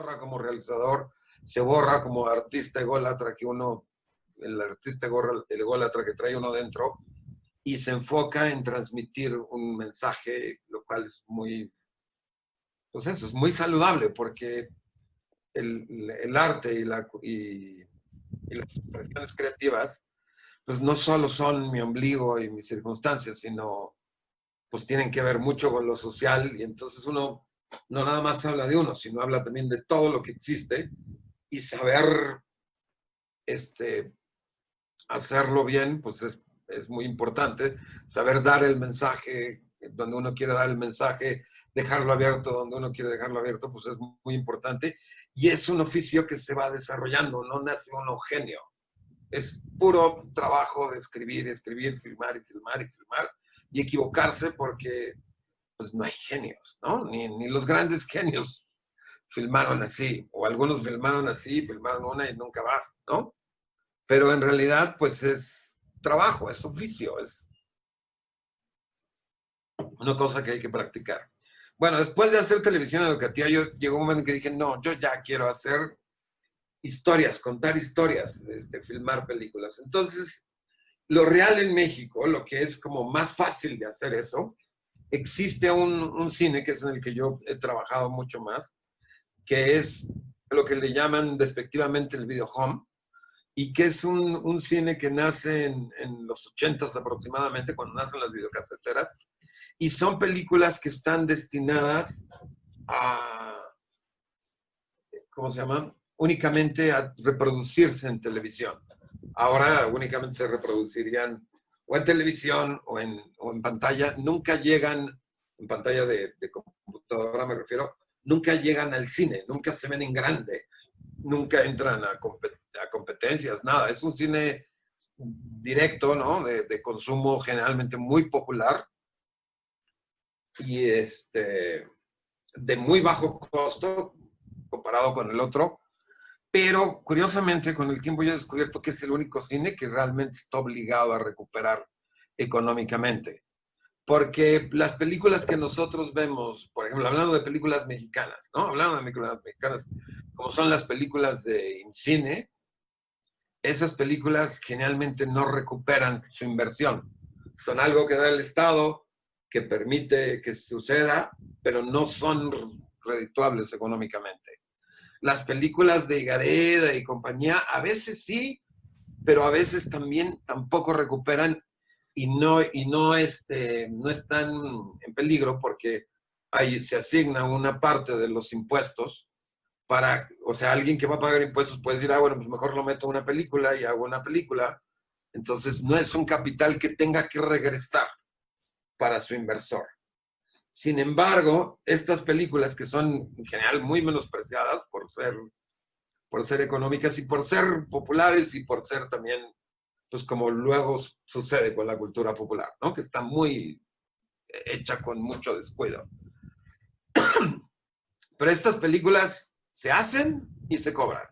borra como realizador, se borra como artista ególatra que uno, el artista ególatra que trae uno dentro, y se enfoca en transmitir un mensaje, lo cual es muy, pues eso, es muy saludable, porque el arte y las expresiones creativas, pues no solo son mi ombligo y mis circunstancias, sino pues tienen que ver mucho con lo social, y entonces uno no nada más habla de uno, sino habla también de todo lo que existe, y saber hacerlo bien, pues es muy importante. Saber dar el mensaje donde uno quiere dar el mensaje, dejarlo abierto donde uno quiere dejarlo abierto, pues es muy importante. Y es un oficio que se va desarrollando, no nace uno genio. Es puro trabajo de escribir, escribir, filmar y filmar y filmar, y equivocarse, porque pues no hay genios, ¿no? Ni los grandes genios filmaron así, o algunos filmaron así, filmaron una y nunca más, ¿no? Pero en realidad, pues es trabajo, es oficio, es una cosa que hay que practicar. Bueno, después de hacer televisión educativa, llegó un momento en que dije, no, yo ya quiero hacer historias, contar historias, filmar películas. Entonces, lo real en México, lo que es como más fácil de hacer eso, existe un cine que es en el que yo he trabajado mucho más, que es lo que le llaman despectivamente el video home, y que es un cine que nace en los 80s aproximadamente, cuando nacen las videocaseteras, y son películas que están destinadas a, ¿cómo se llama? Únicamente a reproducirse en televisión. Ahora únicamente se reproducirían o en televisión o en pantalla, nunca llegan, en pantalla de computadora me refiero, nunca llegan al cine, nunca se ven en grande, nunca entran a competencias, nada. Es un cine directo, ¿no? De consumo generalmente muy popular, y de muy bajo costo comparado con el otro. Pero curiosamente, con el tiempo yo he descubierto que es el único cine que realmente está obligado a recuperar económicamente. Porque las películas que nosotros vemos, por ejemplo, hablando de películas mexicanas, ¿no? Hablando de películas mexicanas, como son las películas de cine, esas películas generalmente no recuperan su inversión. Son algo que da el Estado, que permite que suceda, pero no son redituables económicamente. Las películas de Higareda y compañía, a veces sí, pero a veces también tampoco recuperan, y no están en peligro, porque se asigna una parte de los impuestos para, o sea, alguien que va a pagar impuestos puede decir, bueno, pues mejor lo meto en una película y hago una película. Entonces no es un capital que tenga que regresar para su inversor. Sin embargo, estas películas, que son en general muy menospreciadas por ser económicas y por ser populares, y por ser también, pues como luego sucede con la cultura popular, ¿no? Que está muy hecha con mucho descuido. Pero estas películas se hacen y se cobran.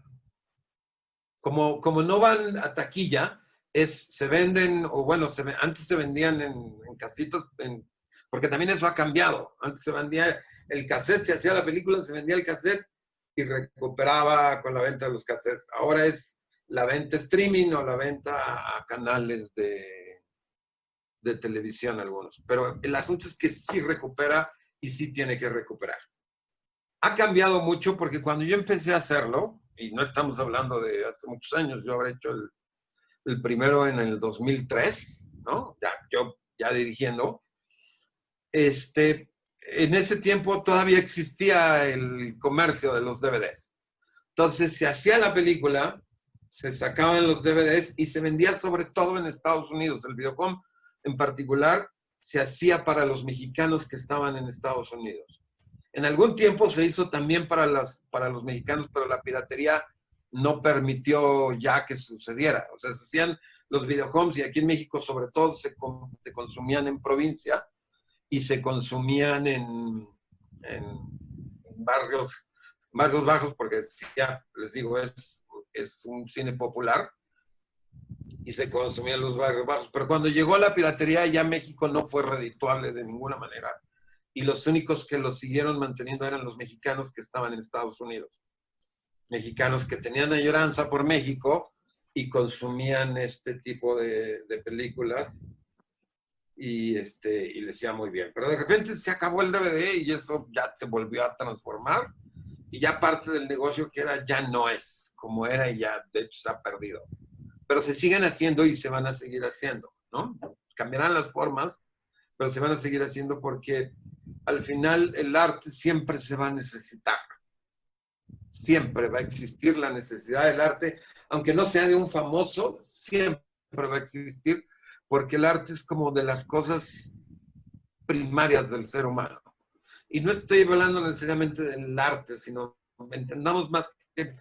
Como no van a taquilla, se venden, o bueno, antes se vendían en casitos, porque también eso ha cambiado. Antes se vendía el cassette, se hacía la película, se vendía el cassette y recuperaba con la venta de los cassettes. Ahora es la venta streaming o la venta a canales de televisión algunos. Pero el asunto es que sí recupera y sí tiene que recuperar. Ha cambiado mucho, porque cuando yo empecé a hacerlo, y no estamos hablando de hace muchos años, yo habré hecho el primero en el 2003, ¿no? Yo ya dirigiendo. En ese tiempo todavía existía el comercio de los DVDs. Entonces se hacía la película, se sacaban los DVDs y se vendía sobre todo en Estados Unidos. El Videocom en particular se hacía para los mexicanos que estaban en Estados Unidos. En algún tiempo se hizo también para los mexicanos, pero la piratería no permitió ya que sucediera. O sea, se hacían los videohomes, y aquí en México sobre todo se consumían en provincia, y se consumían en barrios bajos, porque ya les digo, es un cine popular, y se consumía en los barrios bajos. Pero cuando llegó la piratería, ya México no fue redituable de ninguna manera, y los únicos que lo siguieron manteniendo eran los mexicanos que estaban en Estados Unidos. mexicanos que tenían añoranza por México y consumían este tipo de películas y les iba muy bien. Pero de repente se acabó el DVD y eso ya se volvió a transformar y ya parte del negocio que era ya no es como era y ya de hecho se ha perdido. Pero se siguen haciendo y se van a seguir haciendo, ¿no? Cambiarán las formas, pero se van a seguir haciendo porque al final el arte siempre se va a necesitar. Siempre va a existir la necesidad del arte, aunque no sea de un famoso, siempre va a existir, porque el arte es como de las cosas primarias del ser humano. Y no estoy hablando necesariamente del arte, sino entendamos más que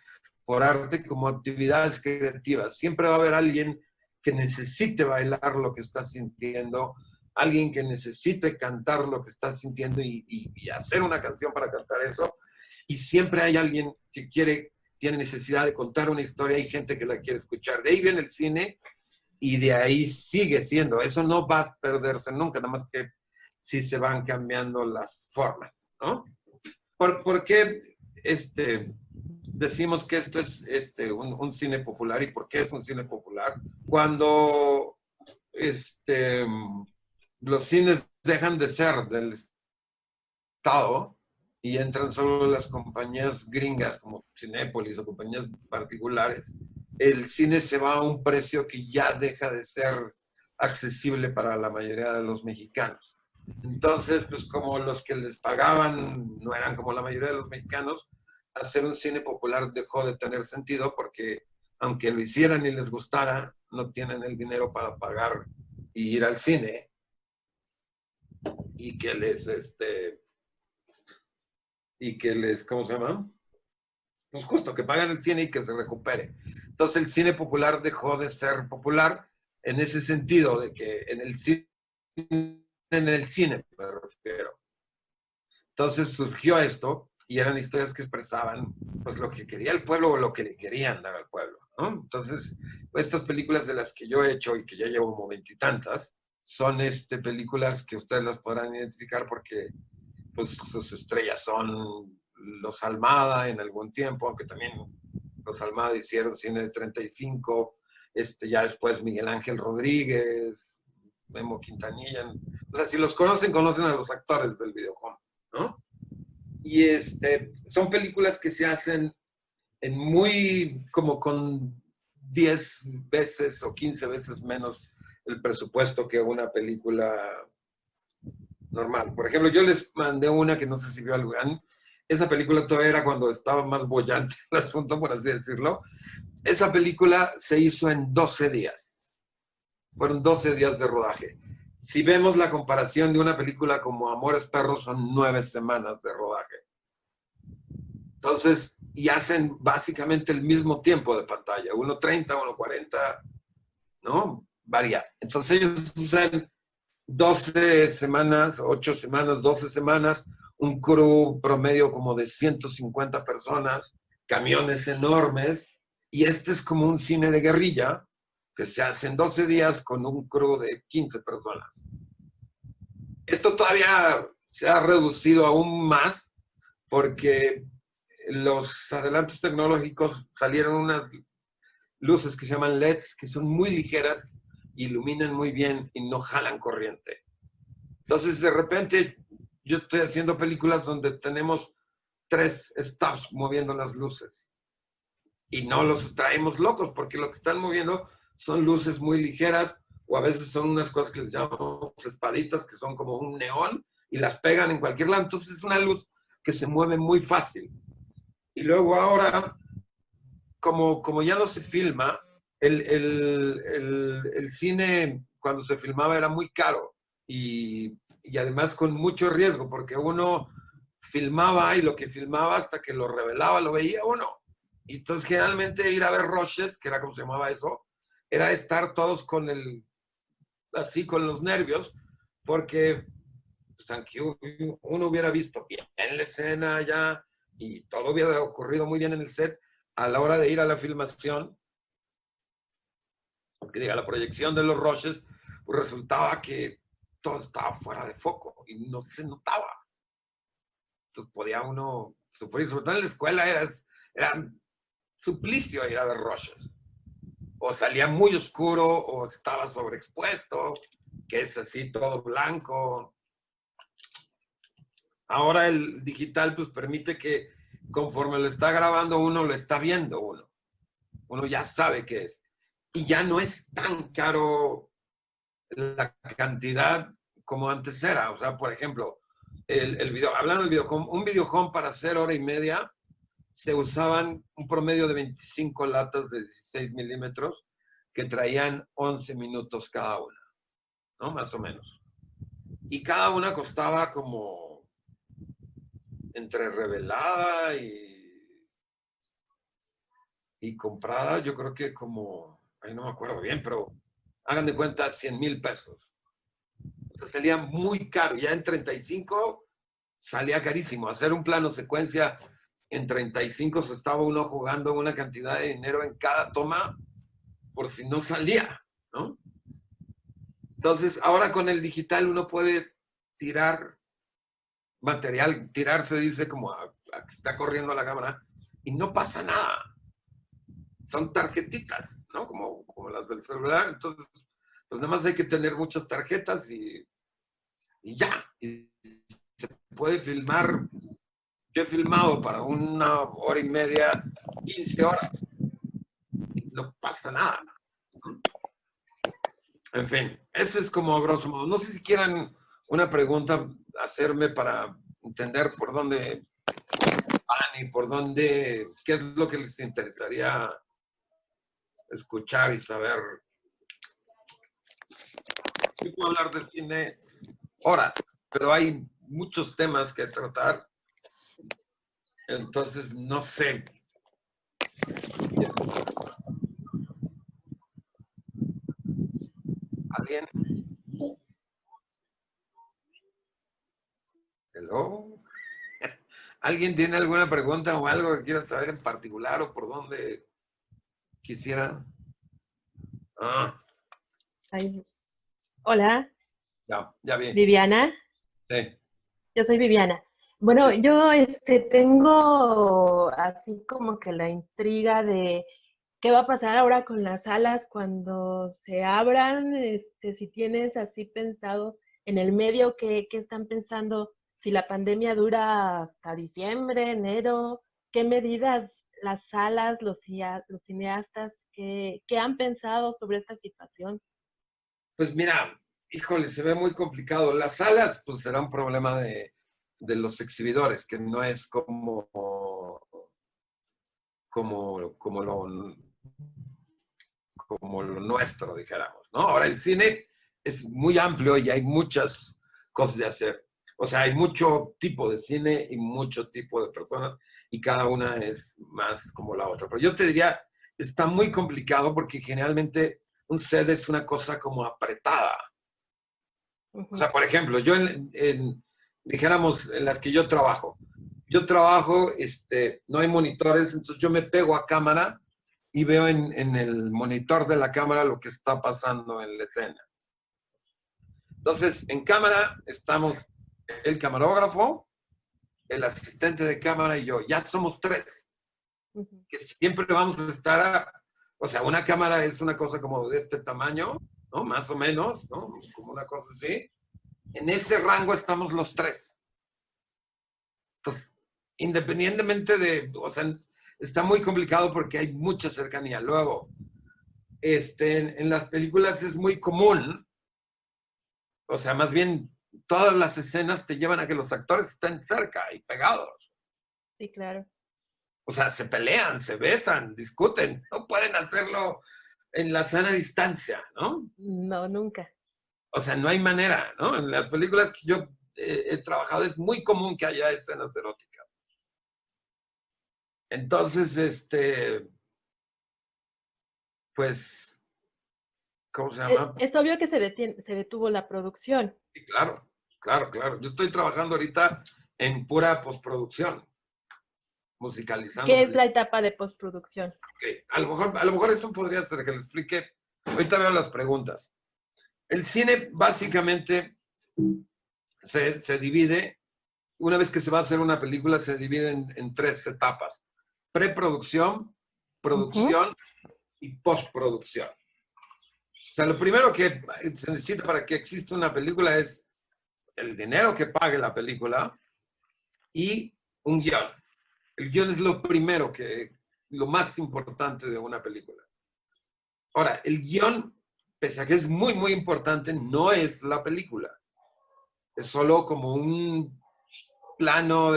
por arte como actividades creativas. Siempre va a haber alguien que necesite bailar lo que está sintiendo, alguien que necesite cantar lo que está sintiendo y hacer una canción para cantar eso. Y siempre hay alguien que tiene necesidad de contar una historia y gente que la quiere escuchar. De ahí viene el cine y de ahí sigue siendo. Eso no va a perderse nunca, nada más que sí se van cambiando las formas, ¿no? ¿Por qué decimos que esto es un cine popular y por qué es un cine popular? Cuando los cines dejan de ser del Estado y entran solo las compañías gringas como Cinépolis o compañías particulares, el cine se va a un precio que ya deja de ser accesible para la mayoría de los mexicanos. Entonces, pues como los que les pagaban no eran como la mayoría de los mexicanos, hacer un cine popular dejó de tener sentido porque aunque lo hicieran y les gustara, no tienen el dinero para pagar y ir al cine y que les, ¿cómo se llama? Pues justo, que paguen el cine y que se recupere. Entonces el cine popular dejó de ser popular en ese sentido, de que en el cine me refiero. Entonces surgió esto y eran historias que expresaban pues lo que quería el pueblo o lo que le querían dar al pueblo, ¿no? Entonces, pues, estas películas de las que yo he hecho y que ya llevo como veintitantas, son películas que ustedes las podrán identificar porque pues sus estrellas son los Almada en algún tiempo, aunque también los Almada hicieron cine de 35, ya después Miguel Ángel Rodríguez, Memo Quintanilla. O sea, si los conocen, conocen a los actores del videojuego, ¿no? Y son películas que se hacen en muy, como con 10 veces o 15 veces menos el presupuesto que una película normal. Por ejemplo, yo les mandé una que no sé si vio Algan. Esa película todavía era cuando estaba más bollante el asunto, por así decirlo. Esa película se hizo en 12 días. Fueron 12 días de rodaje. Si vemos la comparación de una película como Amores Perros, son 9 semanas de rodaje. Entonces, y hacen básicamente el mismo tiempo de pantalla, 1:30, 1:40, ¿no? Varía. Entonces ellos usan 12 semanas, 8 semanas, 12 semanas, un crew promedio como de 150 personas, camiones enormes, y este es como un cine de guerrilla que se hace en 12 días con un crew de 15 personas. Esto todavía se ha reducido aún más porque los adelantos tecnológicos salieron unas luces que se llaman LEDs, que son muy ligeras, iluminan muy bien y no jalan corriente. Entonces, de repente, yo estoy haciendo películas donde tenemos 3 staffs moviendo las luces. Y no los traemos locos, porque lo que están moviendo son luces muy ligeras, o a veces son unas cosas que les llamamos espaditas, que son como un neón, y las pegan en cualquier lado. Entonces, es una luz que se mueve muy fácil. Y luego ahora, como ya no se filma, el cine cuando se filmaba era muy caro y además con mucho riesgo, porque uno filmaba y lo que filmaba hasta que lo revelaba lo veía uno. Y entonces generalmente ir a ver rushes, que era como se llamaba eso, era estar todos así con los nervios, porque pues, aunque uno hubiera visto bien la escena ya y todo hubiera ocurrido muy bien en el set, a la hora de ir a la filmación, que diga la proyección de los rushes, pues resultaba que todo estaba fuera de foco y no se notaba. Entonces podía uno sufrir, sobre todo en la escuela eran suplicio ir a ver Rush. O salía muy oscuro, o estaba sobreexpuesto, que es así todo blanco. Ahora el digital pues permite que conforme lo está grabando uno, lo está viendo uno. Uno ya sabe qué es. Y ya no es tan caro la cantidad como antes era. O sea, por ejemplo, el video, hablando del videohome, un videohome para hacer hora y media se usaban un promedio de 25 latas de 16 milímetros que traían 11 minutos cada una, ¿no? Más o menos. Y cada una costaba como entre revelada y comprada, yo creo que como, ay, no me acuerdo bien, pero hagan de cuenta 100,000 pesos. O sea, salía muy caro. Ya en 35 salía carísimo. Hacer un plano secuencia en 35 se estaba uno jugando una cantidad de dinero en cada toma por si no salía, ¿no? Entonces, ahora con el digital uno puede tirar material, tirar se dice como a que está corriendo la cámara y no pasa nada. Son tarjetitas, ¿no? Como las del celular. Entonces, pues nada más hay que tener muchas tarjetas y ya. Y se puede filmar. Yo he filmado para 1 hora y media, 15 horas. Y no pasa nada. En fin, eso es como a grosso modo. No sé si quieran una pregunta hacerme para entender por dónde van y por dónde, qué es lo que les interesaría escuchar y saber. Yo puedo hablar de cine horas, pero hay muchos temas que tratar. Entonces, no sé. ¿Alguien? Hello. ¿Alguien tiene alguna pregunta o algo que quiera saber en particular o por dónde quisiera? Ah, Ay, hola, ya vi. Viviana. Sí. Yo soy Viviana. Bueno, yo tengo así como que la intriga de qué va a pasar ahora con las salas cuando se abran, si tienes así pensado en el medio, qué están pensando, si la pandemia dura hasta diciembre, enero, qué medidas las salas, los cineastas, qué han pensado sobre esta situación. Pues mira, híjole, se ve muy complicado. Las salas, pues será un problema de los exhibidores, que no es como lo nuestro, dijéramos, ¿no? Ahora el cine es muy amplio y hay muchas cosas de hacer. O sea, hay mucho tipo de cine y mucho tipo de personas y cada una es más como la otra. Pero yo te diría, está muy complicado porque generalmente un set es una cosa como apretada. O sea, por ejemplo, yo dijéramos, en las que yo trabajo, no hay monitores, entonces yo me pego a cámara y veo en el monitor de la cámara lo que está pasando en la escena. Entonces, en cámara estamos el camarógrafo, el asistente de cámara y yo. Ya somos tres, que siempre vamos a estar, o sea, una cámara es una cosa como de este tamaño, ¿no? Más o menos, ¿no? Como una cosa así. En ese rango estamos los tres. Entonces, independientemente o sea, está muy complicado porque hay mucha cercanía. Luego, en las películas es muy común, o sea, más bien todas las escenas te llevan a que los actores estén cerca y pegados. Sí, claro. O sea, se pelean, se besan, discuten. No pueden hacerlo en la sana distancia, ¿no? No, nunca. O sea, no hay manera, ¿no? En las películas que yo he trabajado es muy común que haya escenas eróticas. Entonces, pues, ¿cómo se llama? Es obvio que se detuvo la producción. Sí, claro, claro, claro. Yo estoy trabajando ahorita en pura postproducción, musicalizando ¿Qué es la películas. etapa de postproducción? Okay. A lo mejor eso podría ser que lo explique. Ahorita veo las preguntas. El cine básicamente se divide, una vez que se va a hacer una película, se divide en tres etapas. Preproducción, producción y postproducción. O sea, lo primero que se necesita para que exista una película es el dinero que pague la película y un guión. El guión es lo primero lo más importante de una película. Ahora, el guión, pese a que es muy, muy importante, no es la película. Es solo como un plano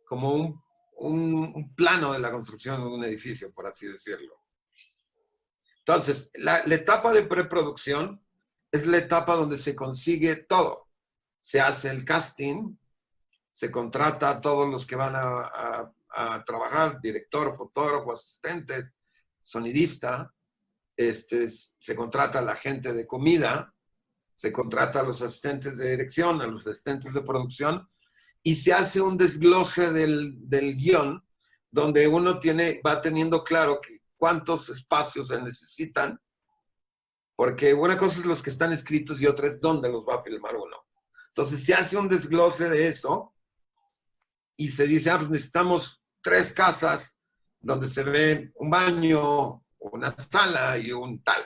como un plano de la construcción de un edificio, por así decirlo. Entonces, la etapa de preproducción es la etapa donde se consigue todo. Se hace el casting, se contrata a todos los que van a trabajar, director, fotógrafo, asistentes, sonidista, se contrata a la gente de comida, se contrata a los asistentes de dirección, a los asistentes de producción, y se hace un desglose del guión, donde uno va teniendo claro cuántos espacios se necesitan, porque una cosa es los que están escritos y otra es dónde los va a filmar uno. Entonces se hace un desglose de eso y se dice, pues necesitamos 3 casas donde se ve un baño, una sala y un tal.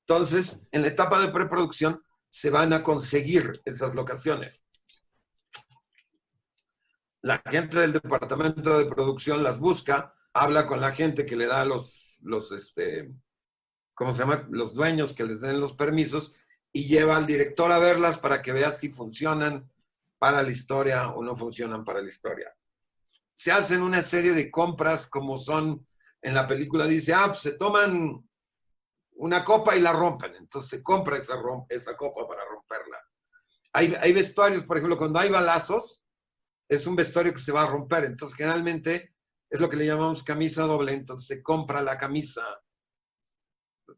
Entonces, en la etapa de preproducción se van a conseguir esas locaciones. La gente del departamento de producción las busca, habla con la gente que le da ¿cómo se llama? Los dueños que les den los permisos y lleva al director a verlas para que vea si funcionan para la historia o no funcionan para la historia. Se hacen una serie de compras como son, en la película dice, pues se toman una copa y la rompen, entonces se compra esa copa para romperla. Hay vestuarios, por ejemplo, cuando hay balazos, es un vestuario que se va a romper, entonces generalmente es lo que le llamamos camisa doble, entonces se compra la camisa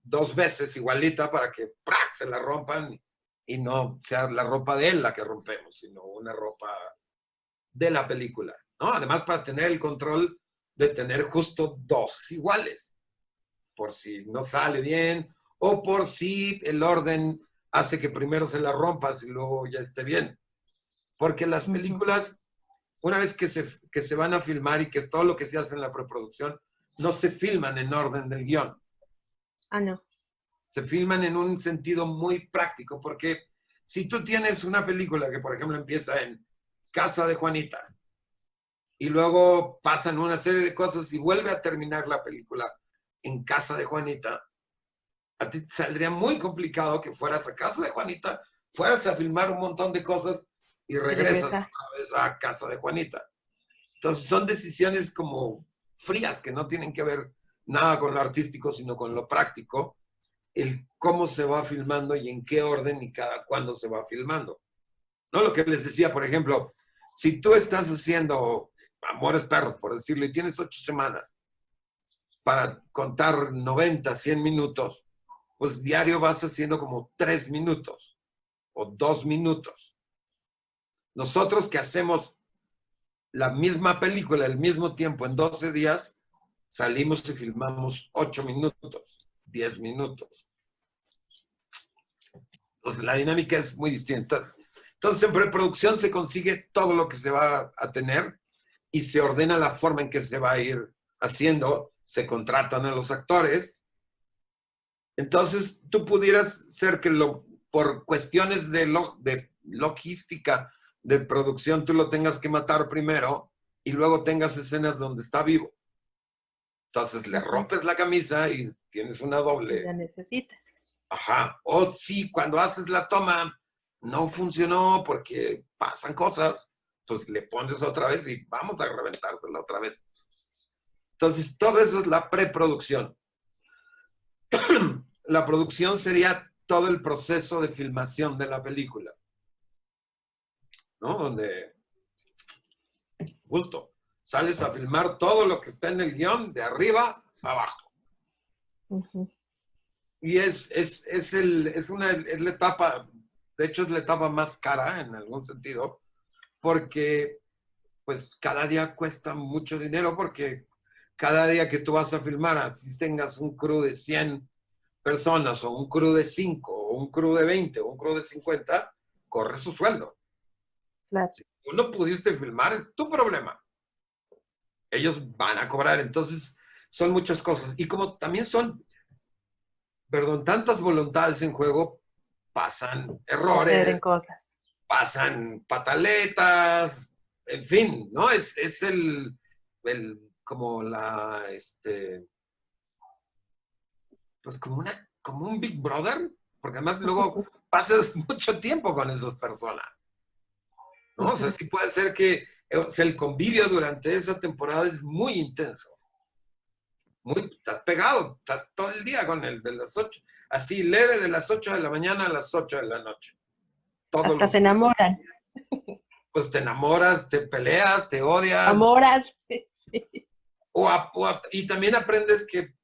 2 veces igualita para que ¡prac!, se la rompan y no sea la ropa de él la que rompemos, sino una ropa de la película, ¿no? Además, para tener el control de tener justo 2 iguales, por si no sale bien o por si el orden hace que primero se la rompas y luego ya esté bien. Porque las películas, una vez que se van a filmar y que es todo lo que se hace en la preproducción, no se filman en orden del guión. Ah, no. Se filman en un sentido muy práctico, porque si tú tienes una película que, por ejemplo, empieza en Casa de Juanita y luego pasan una serie de cosas y vuelve a terminar la película en Casa de Juanita, a ti te saldría muy complicado que fueras a Casa de Juanita, fueras a filmar un montón de cosas y regresas otra vez a Casa de Juanita. Entonces son decisiones como frías que no tienen que ver nada con lo artístico, sino con lo práctico, el cómo se va filmando y en qué orden y cada cuándo se va filmando. ¿No? Lo que les decía, por ejemplo, si tú estás haciendo Amores Perros, por decirlo, y tienes 8 semanas para contar 90, 100 minutos, pues diario vas haciendo como 3 minutos o 2 minutos. Nosotros que hacemos la misma película al mismo tiempo en 12 días, salimos y filmamos 8 minutos, 10 minutos. Entonces la dinámica es muy distinta. Entonces en preproducción se consigue todo lo que se va a tener y se ordena la forma en que se va a ir haciendo, se contratan a los actores. Entonces tú pudieras ser que por cuestiones de logística, de producción, tú lo tengas que matar primero y luego tengas escenas donde está vivo. Entonces le rompes la camisa y tienes una doble. La necesitas. Ajá. O si cuando haces la toma no funcionó porque pasan cosas, pues le pones otra vez y vamos a reventársela otra vez. Entonces todo eso es la preproducción. La producción sería todo el proceso de filmación de la película, ¿no? Donde justo sales a filmar todo lo que está en el guión de arriba a abajo. Y es la etapa, de hecho es la etapa más cara en algún sentido, porque pues cada día cuesta mucho dinero, porque cada día que tú vas a filmar, así tengas un crew de 100 personas, o un crew de 5, o un crew de 20, o un crew de 50, corre su sueldo. Claro. Si tú no pudiste filmar, es tu problema. ellos van a cobrar. Entonces, son muchas cosas. Y como también son, perdón, tantas voluntades en juego, pasan Suceden errores, cosas. pasan pataletas, en fin, ¿no? Es como pues como un Big Brother, porque además luego pasas mucho tiempo con esas personas, ¿no? O sea, sí puede ser que o sea, el convivio durante esa temporada es muy intenso. Estás pegado, estás todo el día con el de las 8, así leve de las 8 de la mañana a las 8 de la noche, todos Hasta los se días. enamoran. Pues te enamoras, te peleas, te odias, Enamoras. Sí, y también aprendes que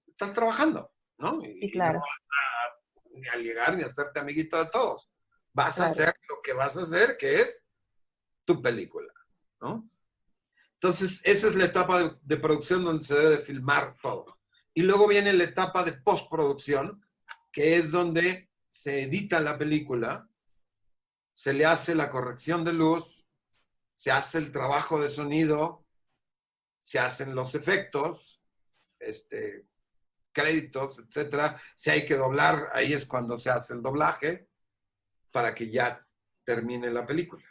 estás trabajando, ¿no? sí, Y no claro, vas ni a llegar ni a hacerte amiguito de todos. Vas a claro. hacer lo que vas a hacer, que es tu película, ¿no? Entonces, esa es la etapa de producción donde se debe de filmar todo. Y luego viene la etapa de postproducción, que es donde se edita la película, se le hace la corrección de luz, se hace el trabajo de sonido, se hacen los efectos, créditos, etcétera. Si hay que doblar, ahí es cuando se hace el doblaje para que ya termine la película.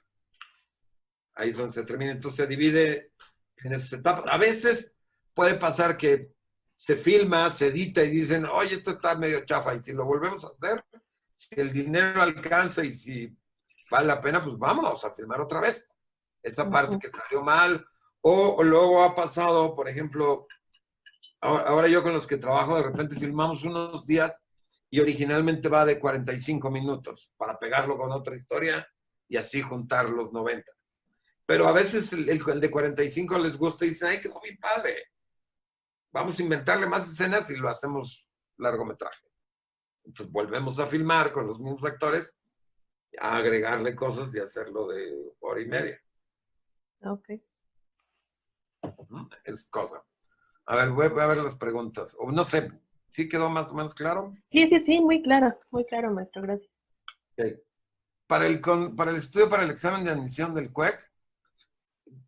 Ahí es donde se termina. Entonces se divide en esas etapas. A veces puede pasar que se filma, se edita y dicen, oye, esto está medio chafa, y si lo volvemos a hacer, si el dinero alcanza y si vale la pena, pues vámonos a filmar otra vez. Esa parte que salió mal, o luego ha pasado, por ejemplo, ahora yo con los que trabajo, de repente filmamos unos días y originalmente va de 45 minutos para pegarlo con otra historia y así juntar los 90. Pero a veces el de 45 les gusta y dicen, ay, quedó bien padre. Vamos a inventarle más escenas y lo hacemos largometraje. Entonces volvemos a filmar con los mismos actores, a agregarle cosas y hacerlo de hora y media. Ok. Es cosa. A ver, voy a ver las preguntas. O no sé, ¿sí quedó más o menos claro? Sí, sí, sí, muy claro, maestro, gracias. Okay. Para el estudio, para el examen de admisión del CUEC,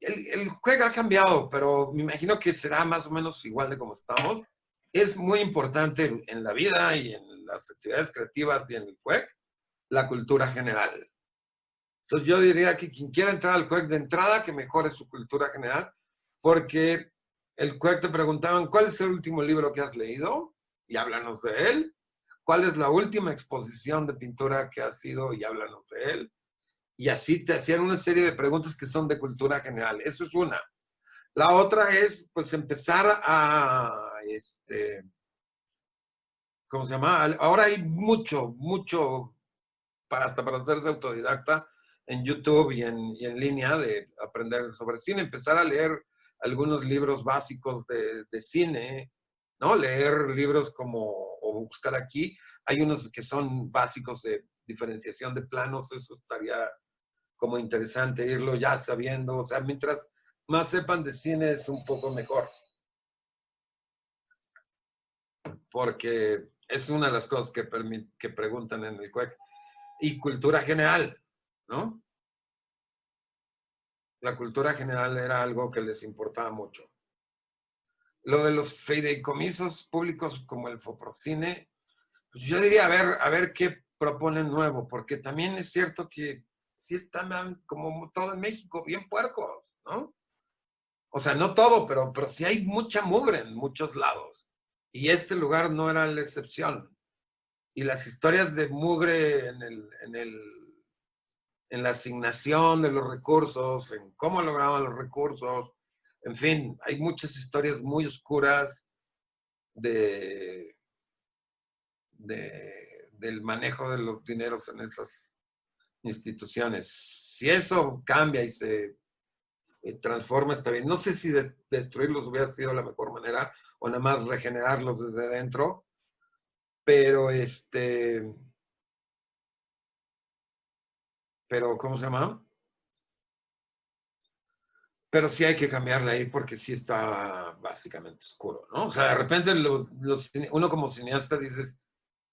el CUEC ha cambiado, pero me imagino que será más o menos igual de como estamos. Es muy importante en la vida y en las actividades creativas y en el CUEC, la cultura general. Entonces yo diría que quien quiera entrar al CUEC de entrada, que mejore su cultura general, porque el CUEC te preguntaban, ¿cuál es el último libro que has leído? Y háblanos de él. ¿Cuál es la última exposición de pintura que has ido? Y háblanos de él. Y así te hacían una serie de preguntas que son de cultura general. Eso es una. La otra es, pues, empezar ¿cómo se llama? Ahora hay mucho hasta para hacerse autodidacta en YouTube y en línea de aprender sobre cine, empezar a leer algunos libros básicos de cine, ¿no? Leer libros o buscar aquí. Hay unos que son básicos de diferenciación de planos, eso estaría como interesante irlo ya sabiendo. O sea, mientras más sepan de cine es un poco mejor, porque es una de las cosas que preguntan en el CUEC. Y cultura general, ¿no? La cultura general era algo que les importaba mucho. Lo de los fideicomisos públicos como el Foprocine, pues yo diría a ver qué proponen nuevo, porque también es cierto que sí están como todo en México, bien puercos, ¿no? O sea, no todo, pero sí hay mucha mugre en muchos lados. Y este lugar no era la excepción. Y las historias de mugre en la asignación de los recursos, en cómo lograban los recursos, en fin, hay muchas historias muy oscuras de, del manejo de los dineros en esas instituciones. Si eso cambia y se transforma, está bien. No sé si destruirlos hubiera sido la mejor manera o nada más regenerarlos desde dentro, pero ¿cómo se llama? Pero sí hay que cambiarle ahí porque sí está básicamente oscuro, ¿no? O sea, de repente uno como cineasta dices,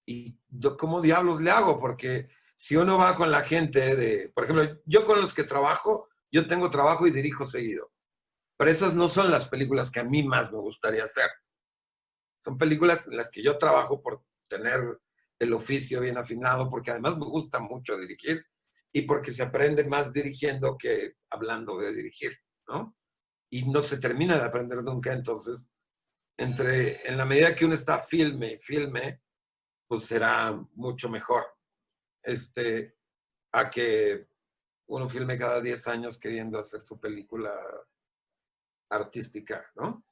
¿y cómo diablos le hago? Porque si uno va con la gente por ejemplo, yo con los que trabajo, yo tengo trabajo y dirijo seguido. Pero esas no son las películas que a mí más me gustaría hacer. Son películas en las que yo trabajo por tener el oficio bien afinado, porque además me gusta mucho dirigir y porque se aprende más dirigiendo que hablando de dirigir, ¿no? Y no se termina de aprender nunca, entonces, en la medida que uno está filme, pues será mucho mejor. A que uno filme cada 10 años queriendo hacer su película artística, ¿no?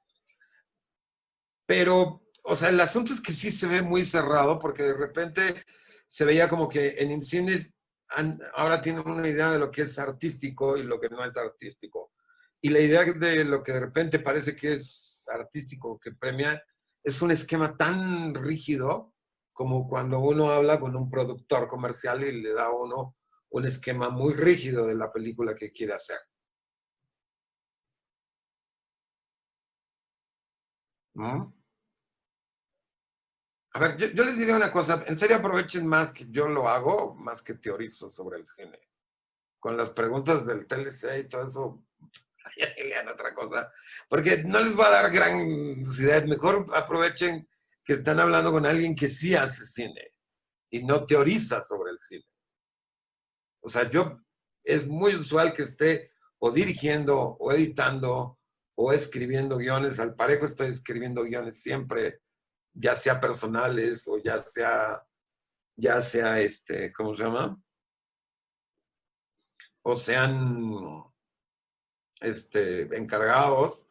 Pero, o sea, el asunto es que sí se ve muy cerrado porque de repente se veía como que en el cine ahora tienen una idea de lo que es artístico y lo que no es artístico. Y la idea de lo que de repente parece que es artístico, que premia, es un esquema tan rígido como cuando uno habla con un productor comercial y le da a uno un esquema muy rígido de la película que quiere hacer. ¿No? A ver, yo les diré una cosa, en serio aprovechen más que yo lo hago, más que teorizo sobre el cine. Con las preguntas del TLC y todo eso, ya lean otra cosa, porque no les va a dar gran idea. Mejor aprovechen que están hablando con alguien que sí hace cine y no teoriza sobre el cine. O sea, es muy usual que esté o dirigiendo o editando o escribiendo guiones. Al parejo estoy escribiendo guiones siempre, ya sea personales o ya sea ¿cómo se llama? O sean encargados.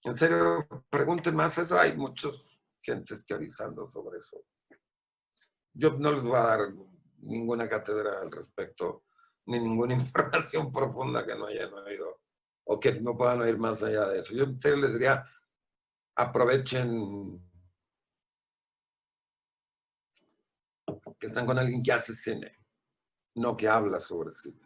En serio, pregunten más eso. Hay muchos gentes teorizando sobre eso. Yo no les voy a dar ninguna cátedra al respecto, ni ninguna información profunda que no hayan oído o que no puedan oír más allá de eso. Yo en serio les diría, aprovechen que están con alguien que hace cine, no que habla sobre cine.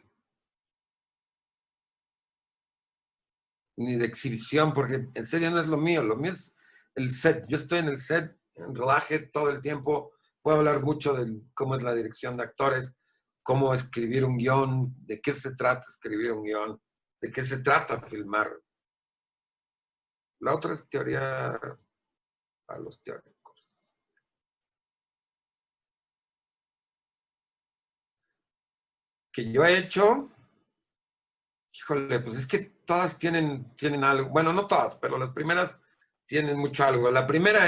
Ni de exhibición, porque en serio no es lo mío es el set. Yo estoy en el set, en rodaje todo el tiempo, puedo hablar mucho de cómo es la dirección de actores, cómo escribir un guión, de qué se trata escribir un guión, de qué se trata filmar. La otra es teoría a los teóricos. Que yo he hecho, híjole, pues es que todas tienen algo. Bueno, no todas, pero las primeras tienen mucho algo. La primera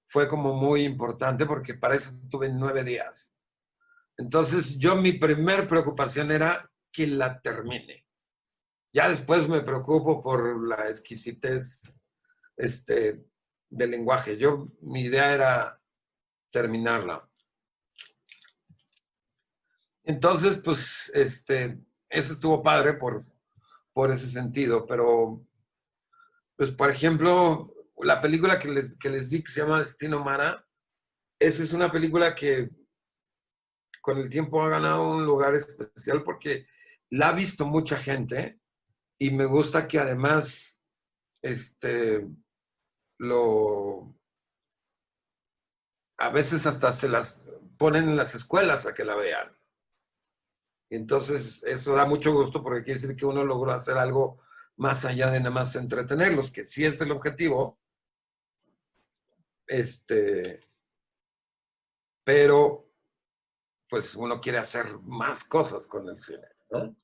fue como muy importante porque para eso tuve 9 días. Entonces mi primer preocupación era que la termine. Ya después me preocupo por la exquisitez del lenguaje. Mi idea era terminarla. Entonces, pues, eso estuvo padre por ese sentido, pero, pues, por ejemplo, la película que les di que se llama Destino Mara, esa es una película que con el tiempo ha ganado un lugar especial porque la ha visto mucha gente y me gusta que además lo a veces hasta se las ponen en las escuelas a que la vean. Y entonces eso da mucho gusto porque quiere decir que uno logró hacer algo más allá de nada más entretenerlos, que sí es el objetivo, pero pues uno quiere hacer más cosas con el cine, ¿no?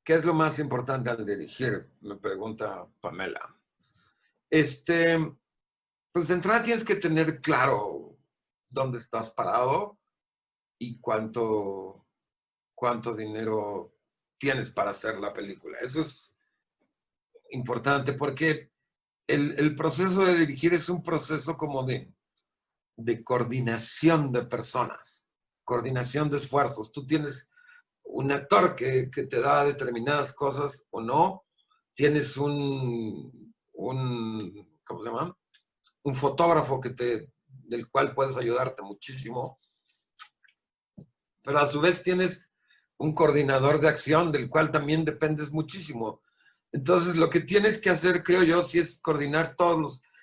¿Qué es lo más importante al dirigir? Me pregunta Pamela. Pues de entrada tienes que tener claro dónde estás parado y cuánto dinero tienes para hacer la película. Eso es importante porque el proceso de dirigir es un proceso como de coordinación de personas, coordinación de esfuerzos. Tú tienes un actor que te da determinadas cosas o no, tienes ¿cómo se llama? Un fotógrafo del cual puedes ayudarte muchísimo, pero a su vez tienes un coordinador de acción del cual también dependes muchísimo. Entonces, lo que tienes que hacer, creo yo, sí es coordinar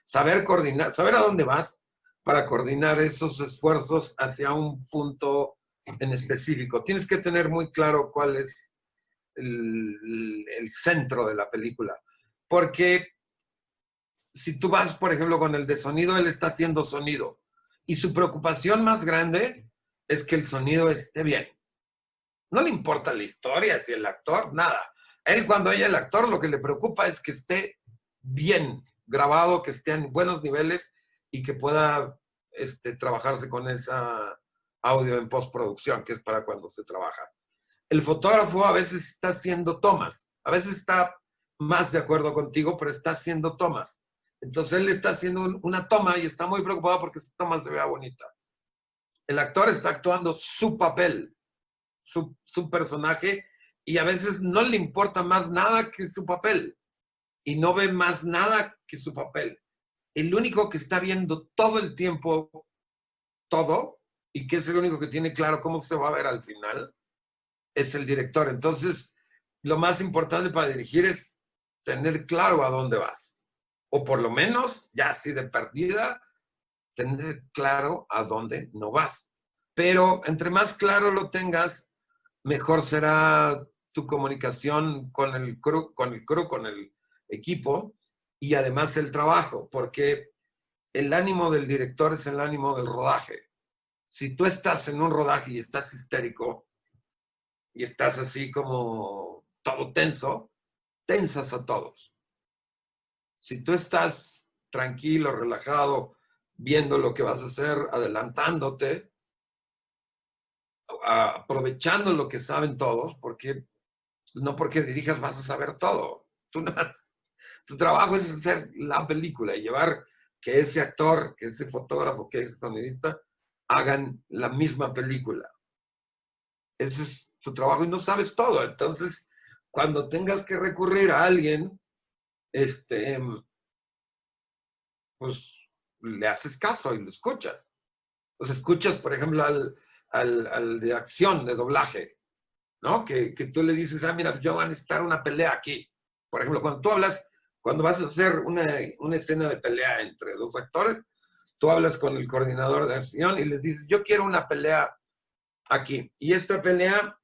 saber coordinar, saber a dónde vas para coordinar esos esfuerzos hacia un punto en específico. Tienes que tener muy claro cuál es el centro de la película. Porque si tú vas, por ejemplo, con el de sonido, él está haciendo sonido. Y su preocupación más grande es que el sonido esté bien. No le importa la historia, si el actor, nada. A él cuando oye el actor lo que le preocupa es que esté bien grabado, que esté en buenos niveles y que pueda trabajarse con esa audio en postproducción, que es para cuando se trabaja. El fotógrafo a veces está haciendo tomas, a veces está más de acuerdo contigo, pero está haciendo tomas. Entonces él está haciendo una toma y está muy preocupado porque esa toma se vea bonita. El actor está actuando su papel, su personaje, y a veces no le importa más nada que su papel y no ve más nada que su papel. El único que está viendo todo el tiempo todo y que es el único que tiene claro cómo se va a ver al final es el director. Entonces, lo más importante para dirigir es tener claro a dónde vas. O por lo menos, ya así de perdida, tener claro a dónde no vas. Pero entre más claro lo tengas, mejor será tu comunicación con el crew, con el equipo y además el trabajo, porque el ánimo del director es el ánimo del rodaje. Si tú estás en un rodaje y estás histérico y estás así como todo tenso, tensas a todos. Si tú estás tranquilo, relajado, viendo lo que vas a hacer, adelantándote, aprovechando lo que saben todos, porque no porque dirijas vas a saber todo. Tu trabajo es hacer la película y llevar que ese actor, que ese fotógrafo, que ese sonidista hagan la misma película. Ese es tu trabajo y no sabes todo. Entonces, cuando tengas que recurrir a alguien, pues le haces caso y lo escuchas. Pues escuchas, por ejemplo, al de acción, de doblaje, ¿no? Que tú le dices, mira, yo voy a necesitar una pelea aquí. Por ejemplo, cuando tú hablas, cuando vas a hacer una escena de pelea entre dos actores, tú hablas con el coordinador de acción y les dices, yo quiero una pelea aquí. Y esta pelea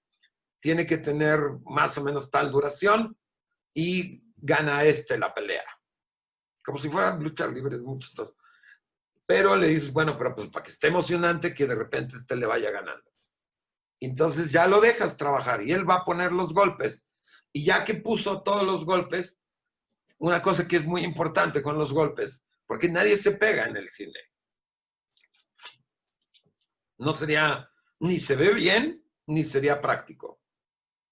tiene que tener más o menos tal duración y gana la pelea. Como si fueran luchas libres, muchos todos. Pero le dices, bueno, pero pues para que esté emocionante que de repente le vaya ganando. Entonces ya lo dejas trabajar y él va a poner los golpes. Y ya que puso todos los golpes, una cosa que es muy importante con los golpes, porque nadie se pega en el cine. No sería, ni se ve bien, ni sería práctico.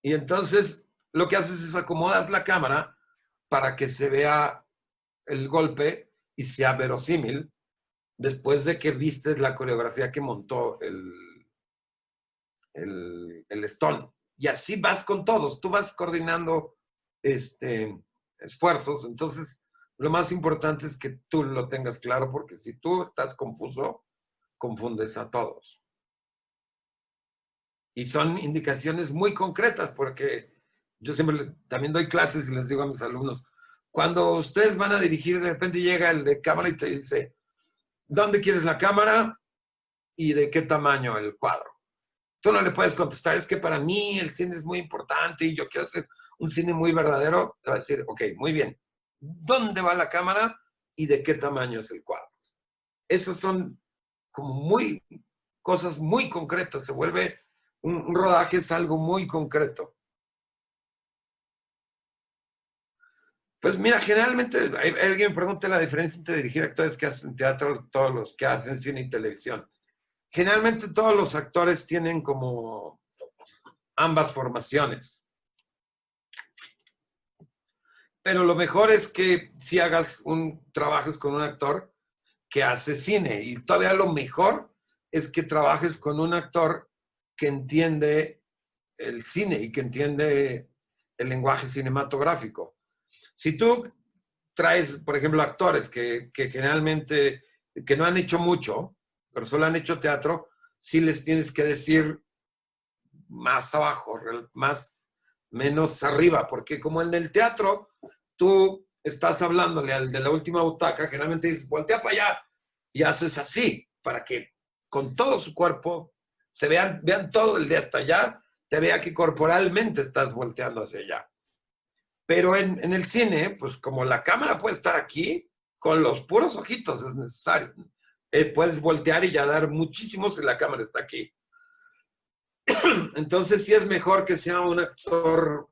Y entonces lo que haces es acomodas la cámara para que se vea el golpe y sea verosímil después de que vistes la coreografía que montó el Stone. Y así vas con todos, tú vas coordinando esfuerzos. Entonces, lo más importante es que tú lo tengas claro, porque si tú estás confuso, confundes a todos. Y son indicaciones muy concretas, porque yo siempre también doy clases y les digo a mis alumnos, cuando ustedes van a dirigir, de repente llega el de cámara y te dice, ¿dónde quieres la cámara y de qué tamaño el cuadro? Tú no le puedes contestar, es que para mí el cine es muy importante y yo quiero hacer un cine muy verdadero. Te va a decir, ok, muy bien. ¿Dónde va la cámara y de qué tamaño es el cuadro? Esas son como cosas muy concretas. Se vuelve, un rodaje es algo muy concreto. Pues mira, generalmente alguien me pregunta la diferencia entre dirigir actores que hacen teatro, todos los que hacen cine y televisión. Generalmente todos los actores tienen como ambas formaciones. Pero lo mejor es que si trabajes con un actor que hace cine. Y todavía lo mejor es que trabajes con un actor que entiende el cine y que entiende el lenguaje cinematográfico. Si tú traes, por ejemplo, actores que generalmente que no han hecho mucho, pero solo han hecho teatro, sí les tienes que decir más abajo, menos arriba, porque como en el teatro, tú estás hablándole al de la última butaca, generalmente dices, voltea para allá, y haces así, para que con todo su cuerpo vean todo el de hasta allá, te vea que corporalmente estás volteando hacia allá. Pero en el cine, pues como la cámara puede estar aquí, con los puros ojitos es necesario. Puedes voltear y ya dar muchísimo si la cámara está aquí. Entonces sí es mejor que sea un actor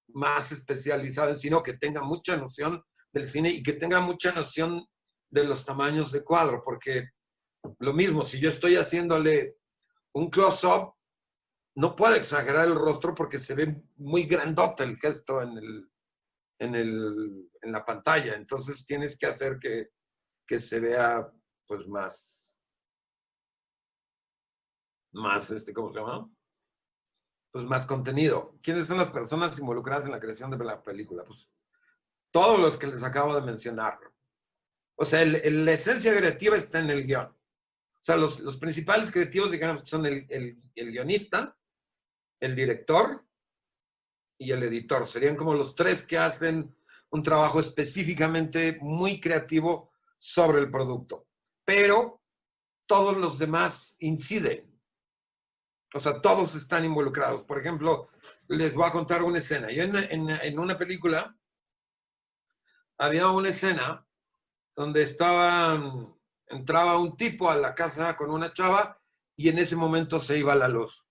más especializado en cine, que tenga mucha noción del cine y que tenga mucha noción de los tamaños de cuadro, porque lo mismo, si yo estoy haciéndole un close-up, no puedo exagerar el rostro porque se ve muy grandote el gesto en la pantalla. Entonces tienes que hacer que se vea pues más, ¿cómo se llama? Pues más contenido. ¿Quiénes son las personas involucradas en la creación de la película? Pues todos los que les acabo de mencionar. O sea, la esencia creativa está en el guión. O sea, los principales creativos, digamos, son el guionista, el director y el editor. Serían como los tres que hacen un trabajo específicamente muy creativo sobre el producto. Pero todos los demás inciden. O sea, todos están involucrados. Por ejemplo, les voy a contar una escena. Yo en una película había una escena donde entraba un tipo a la casa con una chava y en ese momento se iba la luz.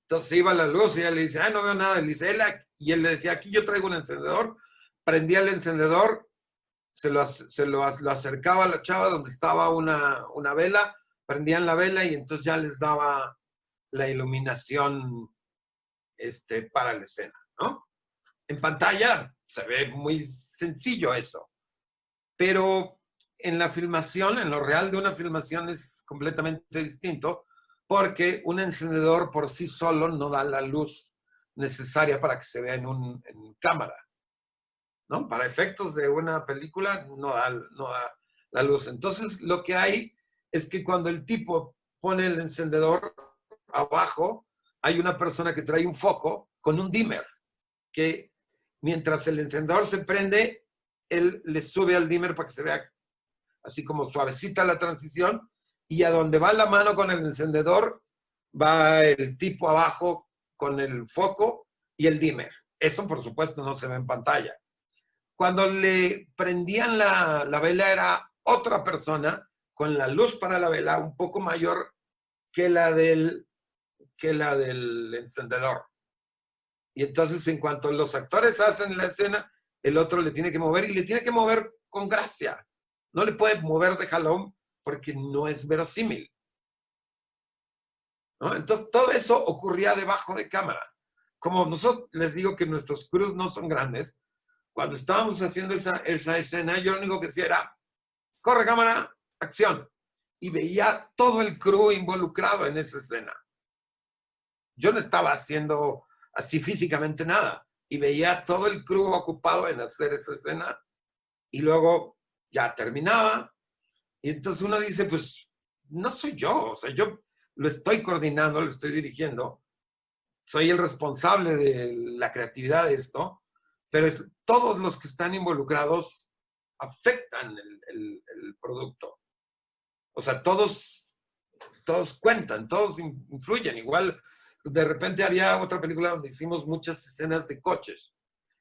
Entonces se iba la luz y ella le dice, no veo nada. Y él le decía, aquí yo traigo un encendedor. Prendía el encendedor, se lo acercaba a la chava donde estaba una vela, prendían la vela y entonces ya les daba la iluminación para la escena, ¿no? En pantalla se ve muy sencillo eso, pero en la filmación, en lo real de una filmación es completamente distinto, porque un encendedor por sí solo no da la luz necesaria para que se vea en cámara, ¿no? Para efectos de una película no da la luz. Entonces lo que hay es que cuando el tipo pone el encendedor abajo, hay una persona que trae un foco con un dimmer, que mientras el encendedor se prende, él le sube al dimmer para que se vea así como suavecita la transición, y a donde va la mano con el encendedor, va el tipo abajo con el foco y el dimmer. Eso, por supuesto, no se ve en pantalla. Cuando le prendían la vela era otra persona con la luz para la vela un poco mayor que la del encendedor. Y entonces, en cuanto los actores hacen la escena, el otro le tiene que mover y le tiene que mover con gracia. No le puede mover de jalón porque no es verosímil, ¿no? Entonces, todo eso ocurría debajo de cámara. Como nosotros les digo que nuestros crews no son grandes, cuando estábamos haciendo esa escena, yo lo único que hacía era, corre cámara, acción. Y veía todo el crew involucrado en esa escena. Yo no estaba haciendo así físicamente nada. Y veía todo el crew ocupado en hacer esa escena. Y luego ya terminaba. Y entonces uno dice, pues, no soy yo. O sea, yo lo estoy coordinando, lo estoy dirigiendo. Soy el responsable de la creatividad de esto. Pero todos los que están involucrados afectan el producto. O sea, todos cuentan, todos influyen. Igual, de repente había otra película donde hicimos muchas escenas de coches.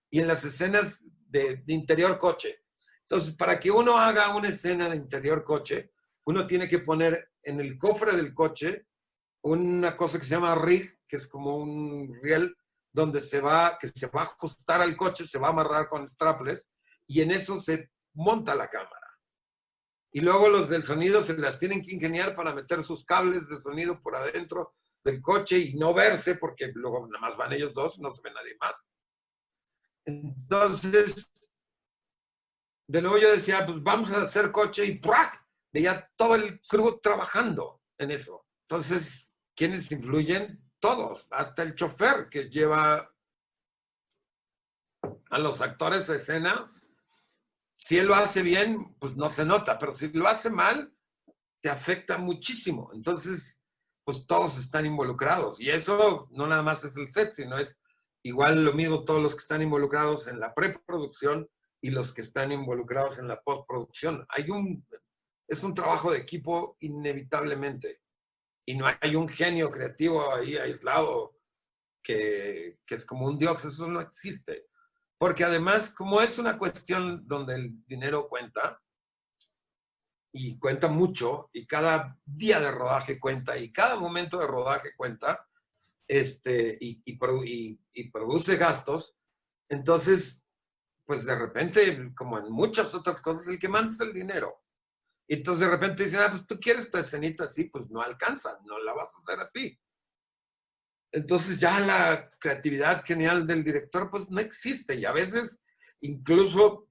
Y en las escenas de interior coche. Entonces, para que uno haga una escena de interior coche, uno tiene que poner en el cofre del coche una cosa que se llama rig, que es como un riel donde que se va a ajustar al coche, se va a amarrar con strapless, y en eso se monta la cámara. Y luego los del sonido se las tienen que ingeniar para meter sus cables de sonido por adentro del coche y no verse, porque luego nada más van ellos dos, no se ve nadie más. Entonces, de nuevo yo decía, pues vamos a hacer coche y ¡prac! Veía todo el crew trabajando en eso. Entonces, ¿quiénes influyen? Todos, hasta el chofer que lleva a los actores a escena. Si él lo hace bien, pues no se nota, pero si lo hace mal, te afecta muchísimo. Entonces, pues todos están involucrados. Y eso no nada más es el set, sino es igual lo mismo todos los que están involucrados en la preproducción y los que están involucrados en la postproducción. Es un trabajo de equipo inevitablemente. y no hay un genio creativo ahí aislado que es como un dios, eso no existe. Porque además, como es una cuestión donde el dinero cuenta, y cuenta mucho, y cada día de rodaje cuenta, y cada momento de rodaje cuenta, y produce gastos, entonces, pues de repente, como en muchas otras cosas, el que manda es el dinero. Y entonces de repente dicen, pues tú quieres tu escenita así, pues no alcanza, no la vas a hacer así. Entonces ya la creatividad genial del director pues no existe y a veces incluso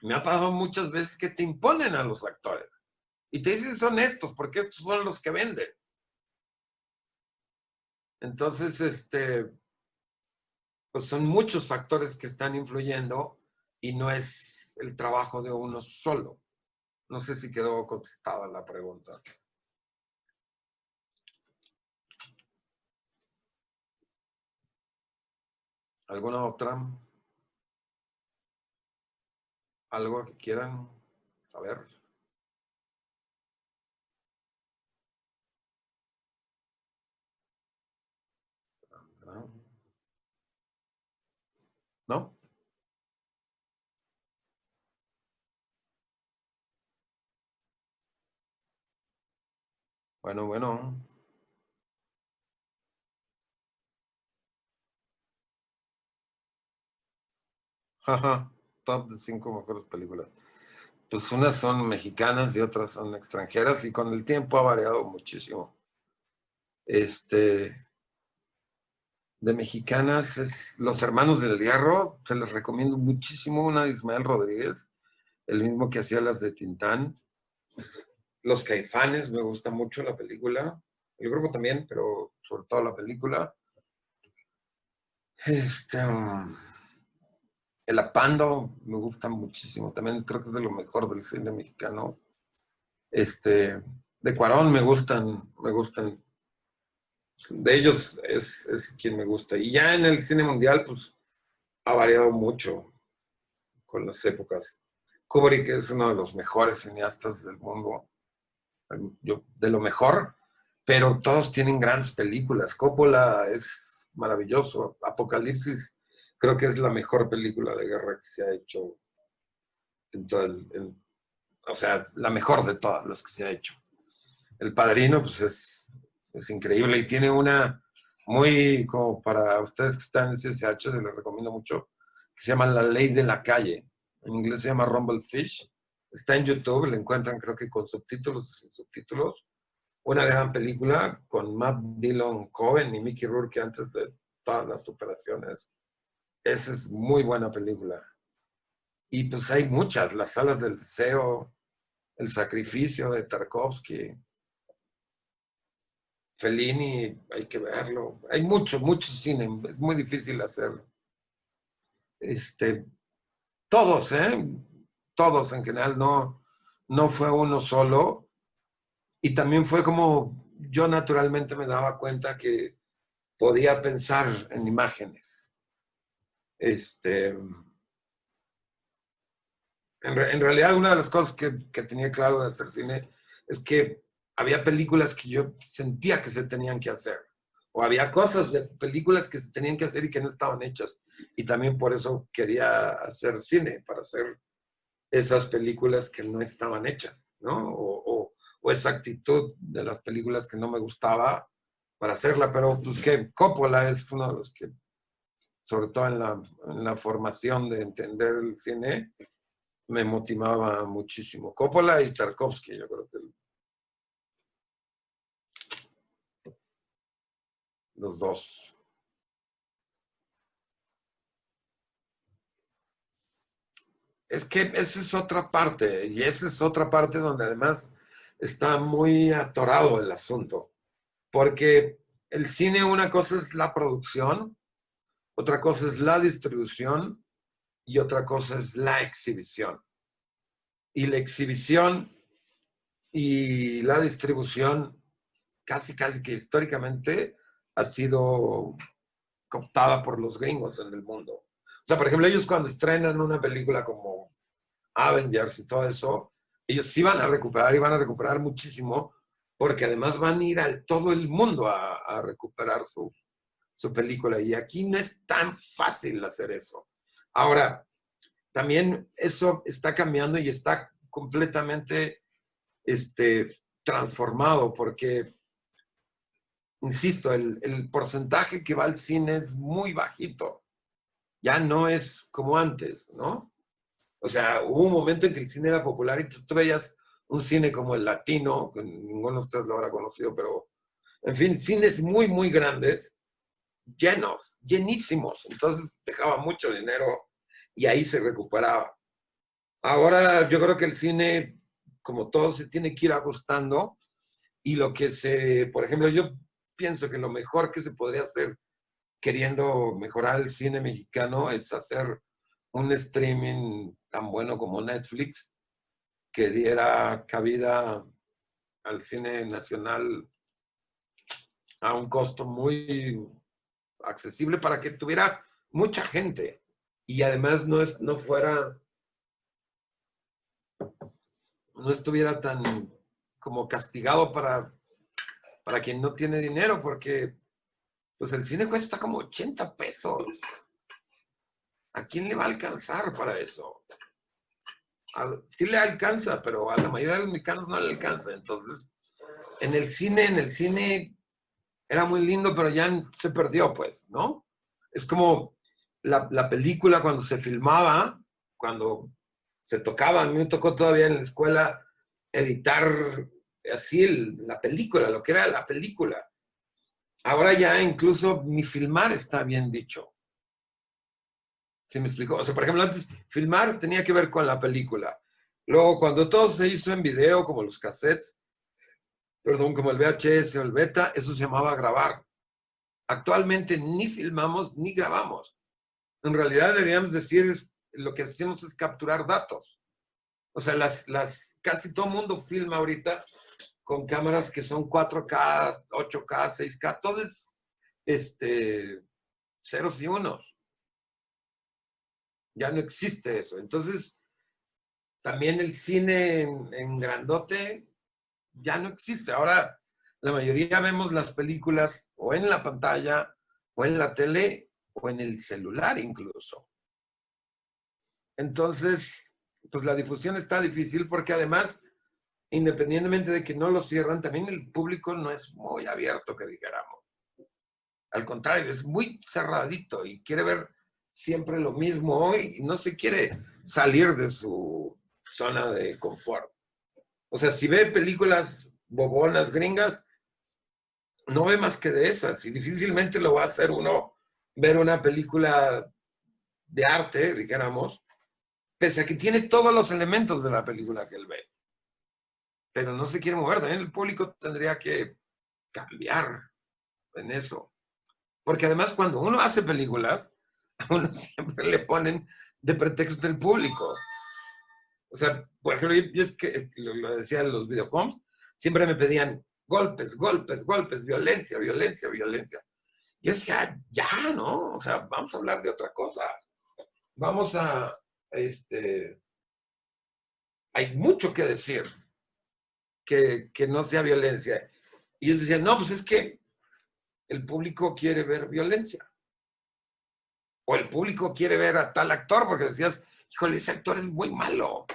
me ha pasado muchas veces que te imponen a los actores y te dicen son estos porque estos son los que venden. Entonces, pues son muchos factores que están influyendo y no es el trabajo de uno solo. No sé si quedó contestada la pregunta. ¿Alguna otra? ¿Algo que quieran saber? ¿No? Bueno, bueno. Ajá. Top de 5 mejores películas. Pues unas son mexicanas y otras son extranjeras y con el tiempo ha variado muchísimo. De mexicanas es Los Hermanos del Hierro, se les recomiendo muchísimo, una de Ismael Rodríguez, el mismo que hacía las de Tintán. Los Caifanes, me gusta mucho la película, el grupo también, pero sobre todo la película. El Apando me gusta muchísimo, también creo que es de lo mejor del cine mexicano. De Cuarón me gustan. De ellos es quien me gusta. Y ya en el cine mundial, pues ha variado mucho con las épocas. Kubrick es uno de los mejores cineastas del mundo, de lo mejor, pero todos tienen grandes películas. Coppola es maravilloso. Apocalipsis creo que es la mejor película de guerra que se ha hecho en todo o sea, la mejor de todas las que se ha hecho. El Padrino, pues es increíble y tiene una muy, como para ustedes que están en CSH, se les recomiendo mucho, que se llama La Ley de la Calle. En inglés se llama Rumble Fish. Está en YouTube, la encuentran creo que con subtítulos, sin subtítulos. Una gran película con Matt Dillon Cohen y Mickey Rourke antes de todas las operaciones. Esa es muy buena película. Y pues hay muchas, Las Salas del Deseo, El Sacrificio de Tarkovsky, Fellini, hay que verlo. Hay mucho, mucho cine, es muy difícil hacerlo. Todos, ¿eh? Todos en general, no fue uno solo. Y también fue como yo naturalmente me daba cuenta que podía pensar en imágenes. En realidad, una de las cosas que tenía claro de hacer cine es que había películas que yo sentía que se tenían que hacer. O había cosas de películas que se tenían que hacer y que no estaban hechas. Y también por eso quería hacer cine, para hacer esas películas que no estaban hechas, ¿no? O esa actitud de las películas que no me gustaba para hacerla. Pero pues que Coppola es uno de los que, sobre todo en la formación de entender el cine, me motivaba muchísimo. Coppola y Tarkovsky, yo creo que los dos. Es que esa es otra parte, y esa es otra parte donde además está muy atorado el asunto, porque el cine una cosa es la producción, otra cosa es la distribución y otra cosa es la exhibición. Y la exhibición y la distribución casi que históricamente ha sido cooptada por los gringos en el mundo. O sea, por ejemplo, ellos cuando estrenan una película como Avengers y todo eso, ellos sí van a recuperar y van a recuperar muchísimo porque además van a ir a todo el mundo a recuperar su película. Y aquí no es tan fácil hacer eso. Ahora, también eso está cambiando y está completamente transformado, porque, insisto, el porcentaje que va al cine es muy bajito. Ya no es como antes, ¿no? O sea, hubo un momento en que el cine era popular y tú veías un cine como el Latino, que ninguno de ustedes lo habrá conocido, pero, en fin, cines muy, muy grandes, llenos, llenísimos. Entonces dejaba mucho dinero y ahí se recuperaba. Ahora yo creo que el cine, como todo, se tiene que ir ajustando y por ejemplo, yo pienso que lo mejor que se podría hacer queriendo mejorar el cine mexicano es hacer un streaming tan bueno como Netflix que diera cabida al cine nacional a un costo muy accesible para que tuviera mucha gente y además no estuviera tan como castigado para quien no tiene dinero, porque pues el cine cuesta como 80 pesos. ¿A quién le va a alcanzar para eso? Sí le alcanza, pero a la mayoría de los mexicanos no le alcanza. Entonces, en el cine era muy lindo, pero ya se perdió, pues, ¿no? Es como la película cuando se filmaba, cuando se tocaba, a mí me tocó todavía en la escuela editar así la película, lo que era la película. Ahora ya incluso ni filmar está bien dicho. ¿Sí me explico? O sea, por ejemplo, antes filmar tenía que ver con la película. Luego, cuando todo se hizo en video, como los cassettes, perdón, como el VHS o el beta, eso se llamaba grabar. Actualmente ni filmamos ni grabamos. En realidad deberíamos decir, lo que hacemos es capturar datos. O sea, casi todo el mundo filma ahorita con cámaras que son 4K, 8K, 6K, todo es ceros y unos. Ya no existe eso. Entonces, también el cine en grandote ya no existe. Ahora, la mayoría vemos las películas o en la pantalla, o en la tele, o en el celular incluso. Entonces, pues la difusión está difícil porque además, independientemente de que no lo cierran, también el público no es muy abierto, que dijéramos. Al contrario, es muy cerradito y quiere ver siempre lo mismo hoy y no se quiere salir de su zona de confort. O sea, si ve películas bobonas gringas, no ve más que de esas y difícilmente lo va a hacer uno ver una película de arte, dijéramos, pese a que tiene todos los elementos de la película que él ve. Pero no se quiere mover. También el público tendría que cambiar en eso. Porque además cuando uno hace películas, a uno siempre le ponen de pretexto el público. O sea, por ejemplo, yo es que lo decía en los videocoms, siempre me pedían golpes, golpes, golpes, violencia, violencia, violencia. Yo decía, ya, ¿no? O sea, vamos a hablar de otra cosa. Vamos hay mucho que decir que no sea violencia. Y ellos decían, no, pues es que el público quiere ver violencia. O el público quiere ver a tal actor, porque decías, híjole, ese actor es muy malo.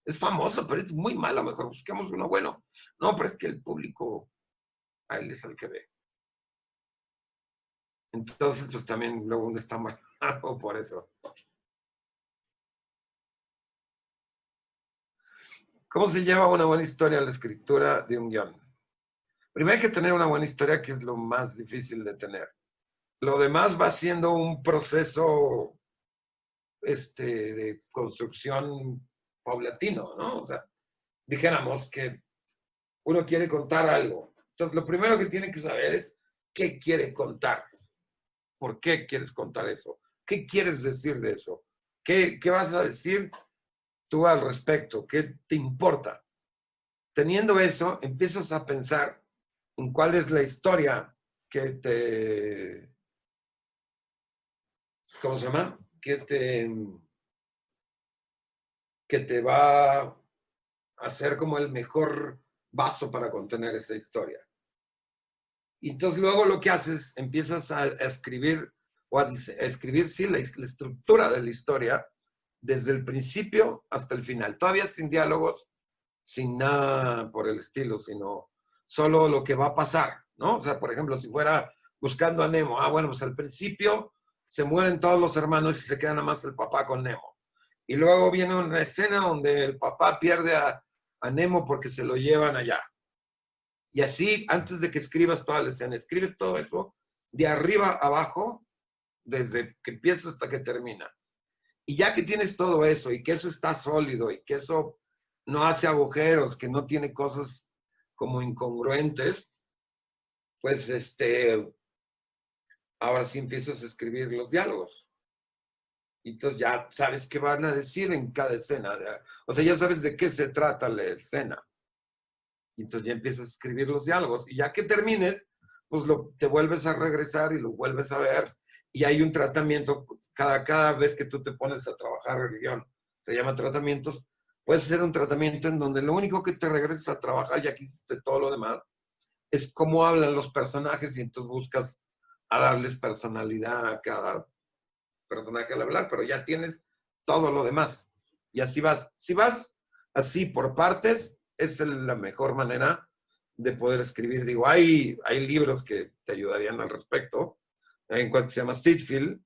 Es famoso, pero es muy malo. Mejor busquemos uno bueno. No, pero es que el público a él es el que ve. Entonces, pues también luego uno está mal por eso. ¿Cómo se lleva una buena historia a la escritura de un guión? Primero hay que tener una buena historia, que es lo más difícil de tener. Lo demás va siendo un proceso de construcción paulatino, ¿no? O sea, dijéramos que uno quiere contar algo. Entonces, lo primero que tiene que saber es qué quiere contar. ¿Por qué quieres contar eso? ¿Qué quieres decir de eso? ¿Qué vas a decir tú al respecto? ¿Qué te importa? Teniendo eso, empiezas a pensar en cuál es la historia ¿cómo se llama? Que te va a hacer como el mejor vaso para contener esa historia. Y entonces luego lo que haces, empiezas a escribir, o a escribir, sí, la estructura de la historia, desde el principio hasta el final. Todavía sin diálogos, sin nada por el estilo, sino solo lo que va a pasar, ¿no? O sea, por ejemplo, si fuera Buscando a Nemo, bueno, pues al principio se mueren todos los hermanos y se queda nada más el papá con Nemo. Y luego viene una escena donde el papá pierde a Nemo porque se lo llevan allá. Y así, antes de que escribas toda la escena, escribes todo eso de arriba a abajo, desde que empieza hasta que termina. Y ya que tienes todo eso y que eso está sólido y que eso no hace agujeros, que no tiene cosas como incongruentes, pues ahora sí empiezas a escribir los diálogos. Y entonces ya sabes qué van a decir en cada escena. O sea, ya sabes de qué se trata la escena. Y entonces ya empiezas a escribir los diálogos. Y ya que termines, pues te vuelves a regresar y lo vuelves a ver. Y hay un tratamiento, cada vez que tú te pones a trabajar el guión, se llama tratamientos. Puede ser un tratamiento en donde lo único que te regresas a trabajar, ya que hiciste todo lo demás, es cómo hablan los personajes y entonces buscas a darles personalidad a cada personaje al hablar, pero ya tienes todo lo demás. Y así vas. Si vas así por partes, es la mejor manera de poder escribir. Digo, hay libros que te ayudarían al respecto. Hay un cual que se llama Sitfield.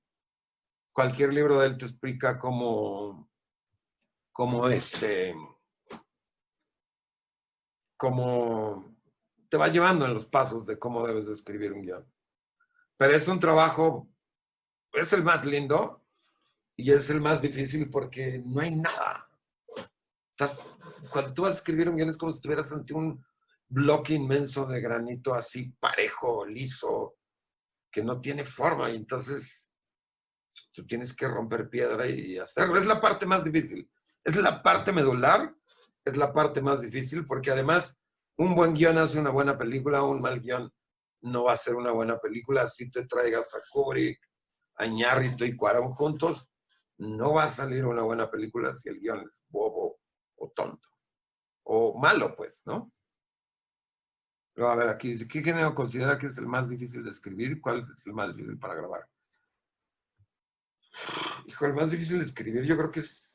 Cualquier libro de él te explica cómo te va llevando en los pasos de cómo debes de escribir un guión. Pero es un trabajo, es el más lindo y es el más difícil porque no hay nada. Cuando tú vas a escribir un guión es como si estuvieras ante un bloque inmenso de granito así parejo, liso, que no tiene forma. Y entonces tú tienes que romper piedra y hacerlo. Es la parte más difícil. Es la parte medular, es la parte más difícil porque además un buen guión hace una buena película, un mal guión no va a ser una buena película. Si te traigas a Kubrick, a Iñárritu y Cuarón juntos, no va a salir una buena película si el guión es bobo o tonto. O malo, pues, ¿no? Pero a ver, aquí dice, ¿qué género considera que es el más difícil de escribir? ¿Cuál es el más difícil para grabar? Hijo, el más difícil de escribir yo creo que es...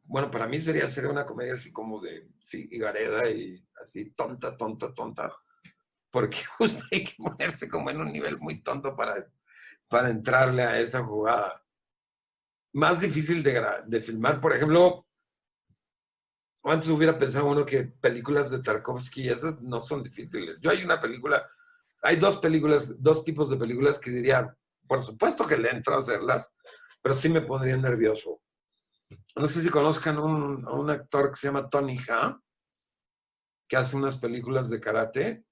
Bueno, para mí sería hacer una comedia así como de Higareda y así tonta, porque justo hay que ponerse como en un nivel muy tonto para entrarle a esa jugada. Más difícil de filmar, por ejemplo, antes hubiera pensado uno que películas de Tarkovsky, esas no son difíciles. Hay dos tipos de películas que diría, por supuesto que le entro a hacerlas, pero sí me pondría nervioso. No sé si conozcan a un actor que se llama Tony Jaa, que hace unas películas de karate.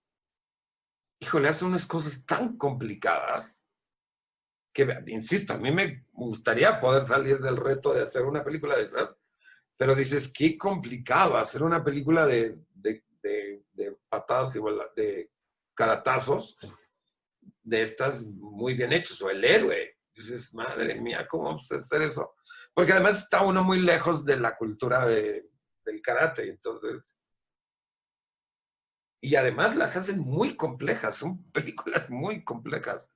Híjole, hace unas cosas tan complicadas que, insisto, a mí me gustaría poder salir del reto de hacer una película de esas, pero dices, qué complicado hacer una película de patadas y de caratazos de estas muy bien hechas, o El Héroe. Dices, madre mía, ¿cómo vamos a hacer eso? Porque además está uno muy lejos de la cultura del karate, entonces... Y además las hacen muy complejas, son películas muy complejas.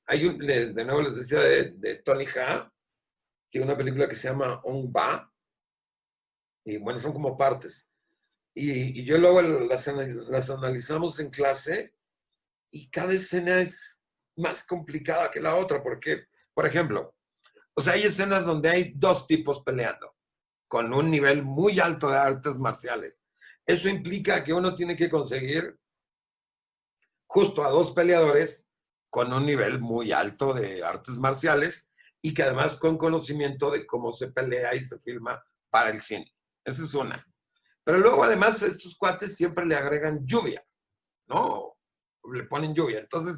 De nuevo les decía de Tony Jaa, que hay una película que se llama On Ba, y bueno, son como partes. Y yo luego las analizamos en clase, y cada escena es más complicada que la otra, porque, por ejemplo, o sea, hay escenas donde hay dos tipos peleando, con un nivel muy alto de artes marciales. Eso implica que uno tiene que conseguir justo a dos peleadores con un nivel muy alto de artes marciales y que además con conocimiento de cómo se pelea y se filma para el cine. Esa es una. Pero luego además estos cuates siempre le agregan lluvia, ¿no? Le ponen lluvia. Entonces,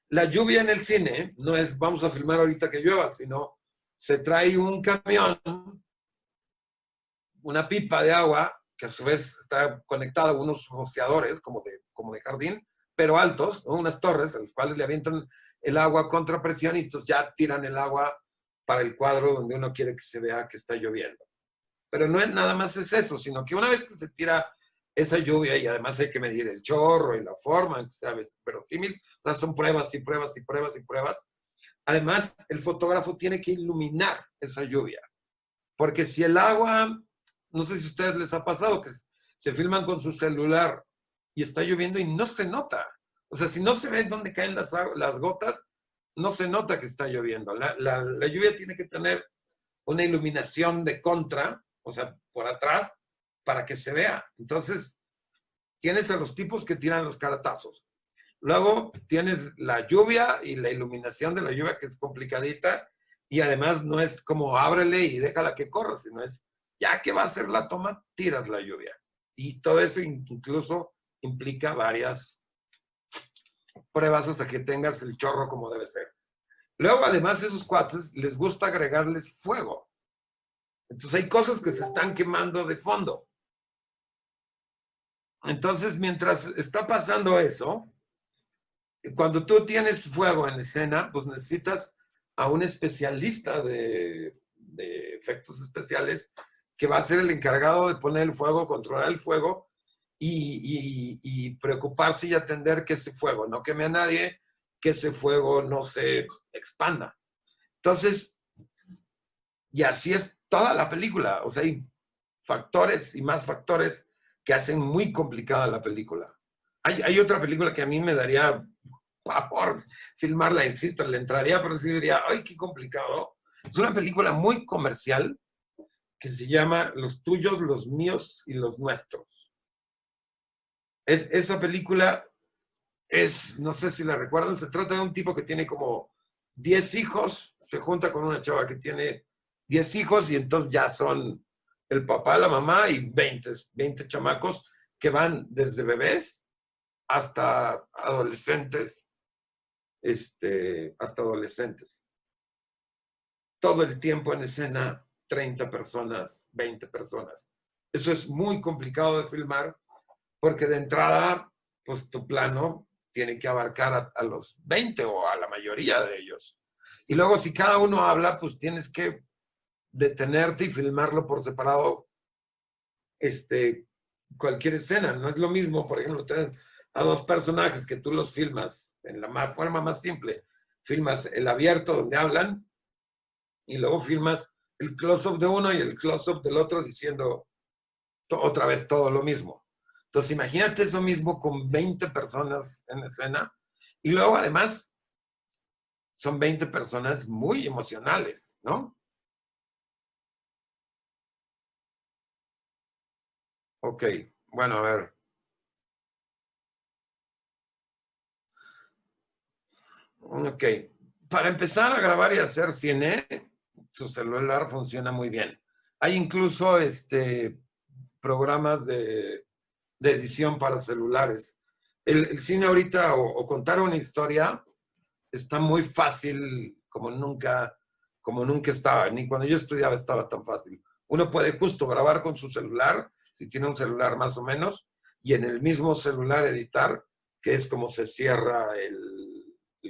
la lluvia en el cine no es vamos a filmar ahorita que llueva, sino se trae un camión, una pipa de agua, que a su vez está conectada a unos rociadores como de jardín, pero altos, ¿no? Unas torres, a las cuales le avientan el agua contra presión y entonces ya tiran el agua para el cuadro donde uno quiere que se vea que está lloviendo. Pero no es nada más es eso, sino que una vez que se tira esa lluvia, y además hay que medir el chorro y la forma, ¿sabes? Verosímil, o sea, son pruebas y pruebas y pruebas y pruebas. Además, el fotógrafo tiene que iluminar esa lluvia, porque si el agua, no sé si a ustedes les ha pasado, que se filman con su celular y está lloviendo y no se nota. O sea, si no se ve dónde caen las gotas, no se nota que está lloviendo. La lluvia tiene que tener una iluminación de contra, o sea, por atrás, para que se vea. Entonces, tienes a los tipos que tiran los caratazos. Luego tienes la lluvia y la iluminación de la lluvia, que es complicadita, y además no es como ábrele y déjala que corra, sino es, ya que va a hacer la toma, tiras la lluvia. Y todo eso incluso implica varias pruebas hasta que tengas el chorro como debe ser. Luego, además, esos cuates les gusta agregarles fuego. Entonces hay cosas que se están quemando de fondo. Entonces, mientras está pasando eso, cuando tú tienes fuego en escena, pues necesitas a un especialista de efectos especiales que va a ser el encargado de poner el fuego, controlar el fuego y preocuparse y atender que ese fuego no queme a nadie, que ese fuego no se expanda. Entonces, y así es toda la película. O sea, hay factores y más factores que hacen muy complicada la película. Hay otra película que a mí me daría pavor filmarla, insisto, le entraría, pero sí diría, ay, qué complicado. Es una película muy comercial que se llama Los tuyos, los míos y los nuestros. Esa película es, no sé si la recuerdan, se trata de un tipo que tiene como 10 hijos, se junta con una chava que tiene 10 hijos y entonces ya son el papá, la mamá y 20 chamacos que van desde bebés hasta adolescentes, hasta adolescentes. Todo el tiempo en escena, 30 personas, 20 personas. Eso es muy complicado de filmar porque de entrada, pues tu plano tiene que abarcar a los 20 o a la mayoría de ellos. Y luego si cada uno habla, pues tienes que detenerte y filmarlo por separado, cualquier escena. No es lo mismo, por ejemplo, tener a dos personajes que tú los filmas en la forma más simple. Filmas el abierto donde hablan y luego filmas el close-up de uno y el close-up del otro diciendo otra vez todo lo mismo. Entonces imagínate eso mismo con 20 personas en escena y luego además son 20 personas muy emocionales, ¿no? Ok, bueno, a ver. Ok, para empezar a grabar y hacer cine, su celular funciona muy bien. Hay incluso programas de edición para celulares. El cine ahorita o contar una historia está muy fácil como nunca estaba. Ni cuando yo estudiaba estaba tan fácil. Uno puede justo grabar con su celular, si tiene un celular más o menos, y en el mismo celular editar, que es como se cierra el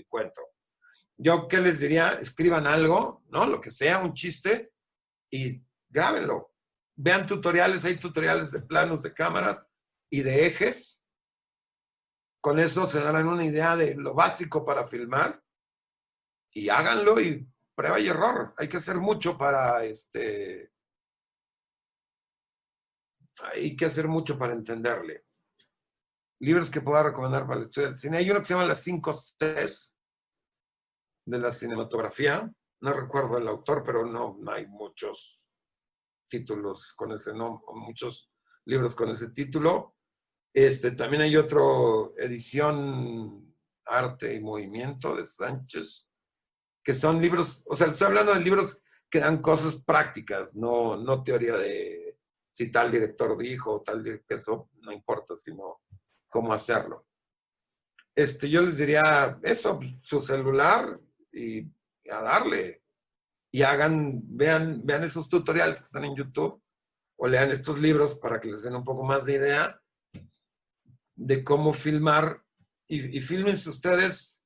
cuento. Yo, ¿qué les diría? Escriban algo, ¿no? Lo que sea, un chiste, y grábenlo. Vean tutoriales, hay tutoriales de planos de cámaras y de ejes. Con eso se darán una idea de lo básico para filmar y háganlo y prueba y error. Hay que hacer mucho hay que hacer mucho para entenderle. Libros que pueda recomendar para el estudio del cine. Hay uno que se llama Las 5 Cs de la cinematografía. No recuerdo el autor, pero no hay muchos títulos con ese nombre, muchos libros con ese título. También hay otro, Edición Arte y Movimiento de Sánchez, que son libros, o sea, estoy hablando de libros que dan cosas prácticas, no teoría de si tal director dijo, tal director, eso no importa, sino cómo hacerlo. Yo les diría eso, su celular y a darle. Y vean esos tutoriales que están en YouTube o lean estos libros para que les den un poco más de idea de cómo filmar y fílmense ustedes.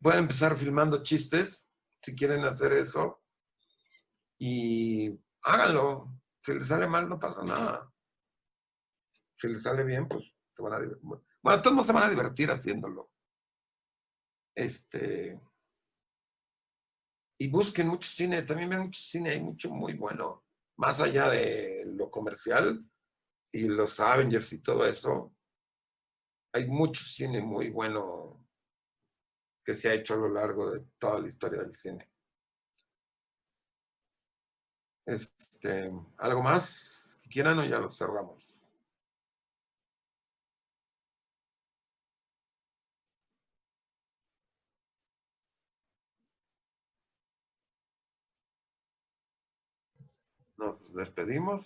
Pueden empezar filmando chistes si quieren hacer eso y háganlo. Si les sale mal no pasa nada. si les sale bien, pues se van a divertir. Bueno, todos no se van a divertir haciéndolo. Y busquen mucho cine, también ven mucho cine, hay mucho muy bueno. Más allá de lo comercial y los Avengers y todo eso, hay mucho cine muy bueno que se ha hecho a lo largo de toda la historia del cine. ¿Algo más que quieran o ya lo cerramos? Nos despedimos.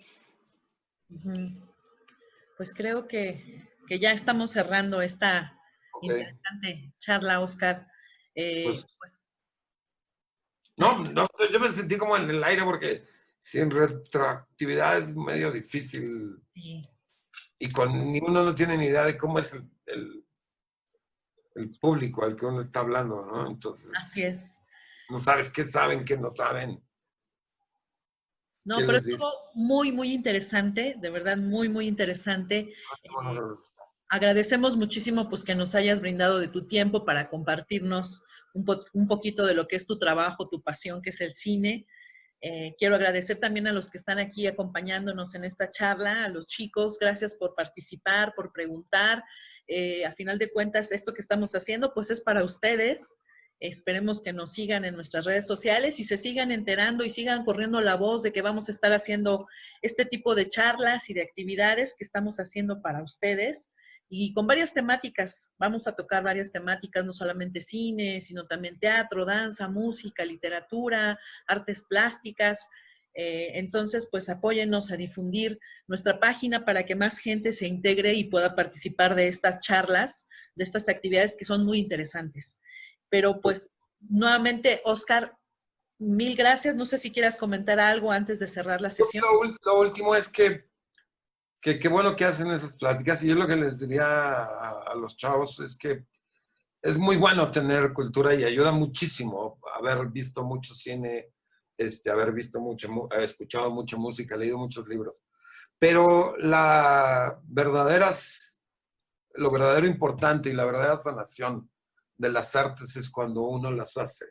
Pues creo que ya estamos cerrando esta interesante charla, Oscar. Pues, no, yo me sentí como en el aire porque sin retroactividad es medio difícil. Sí. Y ni uno no tiene ni idea de cómo es el público al que uno está hablando, ¿no? Entonces, así es. No sabes qué saben, qué no saben. No, pero estuvo muy, muy interesante, de verdad, muy, muy interesante. Agradecemos muchísimo pues que nos hayas brindado de tu tiempo para compartirnos un poquito de lo que es tu trabajo, tu pasión, que es el cine. Quiero agradecer también a los que están aquí acompañándonos en esta charla, a los chicos, gracias por participar, por preguntar. A final de cuentas, esto que estamos haciendo pues es para ustedes. Esperemos que nos sigan en nuestras redes sociales y se sigan enterando y sigan corriendo la voz de que vamos a estar haciendo este tipo de charlas y de actividades que estamos haciendo para ustedes. Y con varias temáticas, vamos a tocar varias temáticas, no solamente cine, sino también teatro, danza, música, literatura, artes plásticas. Entonces, pues apóyennos a difundir nuestra página para que más gente se integre y pueda participar de estas charlas, de estas actividades que son muy interesantes. Pero pues, nuevamente, Oscar, mil gracias. No sé si quieras comentar algo antes de cerrar la sesión. Lo último es que qué bueno que hacen esas pláticas, y yo lo que les diría a los chavos es que es muy bueno tener cultura y ayuda muchísimo haber visto mucho cine, haber visto escuchado mucha música, leído muchos libros. Pero lo verdadero importante y la verdadera sanación de las artes es cuando uno las hace.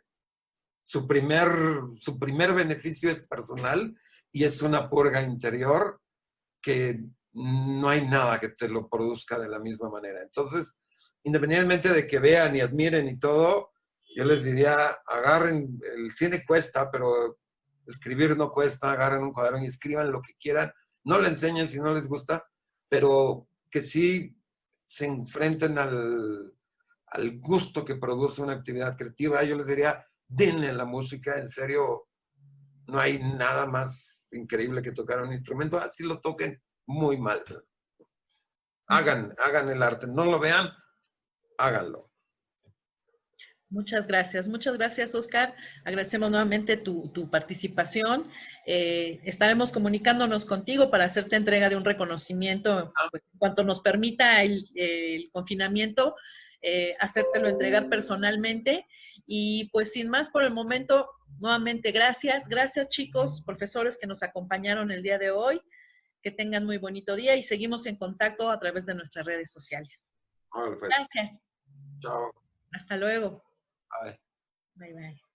Su primer beneficio es personal y es una purga interior que no hay nada que te lo produzca de la misma manera. Entonces, independientemente de que vean y admiren y todo, yo les diría, agarren, el cine cuesta, pero escribir no cuesta, agarren un cuaderno y escriban lo que quieran, no le enseñen si no les gusta, pero que sí se enfrenten al gusto que produce una actividad creativa. Yo les diría, denle la música, en serio, no hay nada más increíble que tocar un instrumento, así lo toquen muy mal. Hagan el arte, no lo vean, háganlo. Muchas gracias, Oscar. Agradecemos nuevamente tu participación. Estaremos comunicándonos contigo para hacerte entrega de un reconocimiento, pues, en cuanto nos permita el confinamiento, hacértelo entregar personalmente. Y pues sin más por el momento, nuevamente gracias. Gracias, chicos, profesores que nos acompañaron el día de hoy. Que tengan muy bonito día y seguimos en contacto a través de nuestras redes sociales. Vale, pues. Gracias. Chao. Hasta luego. Bye. Bye, bye.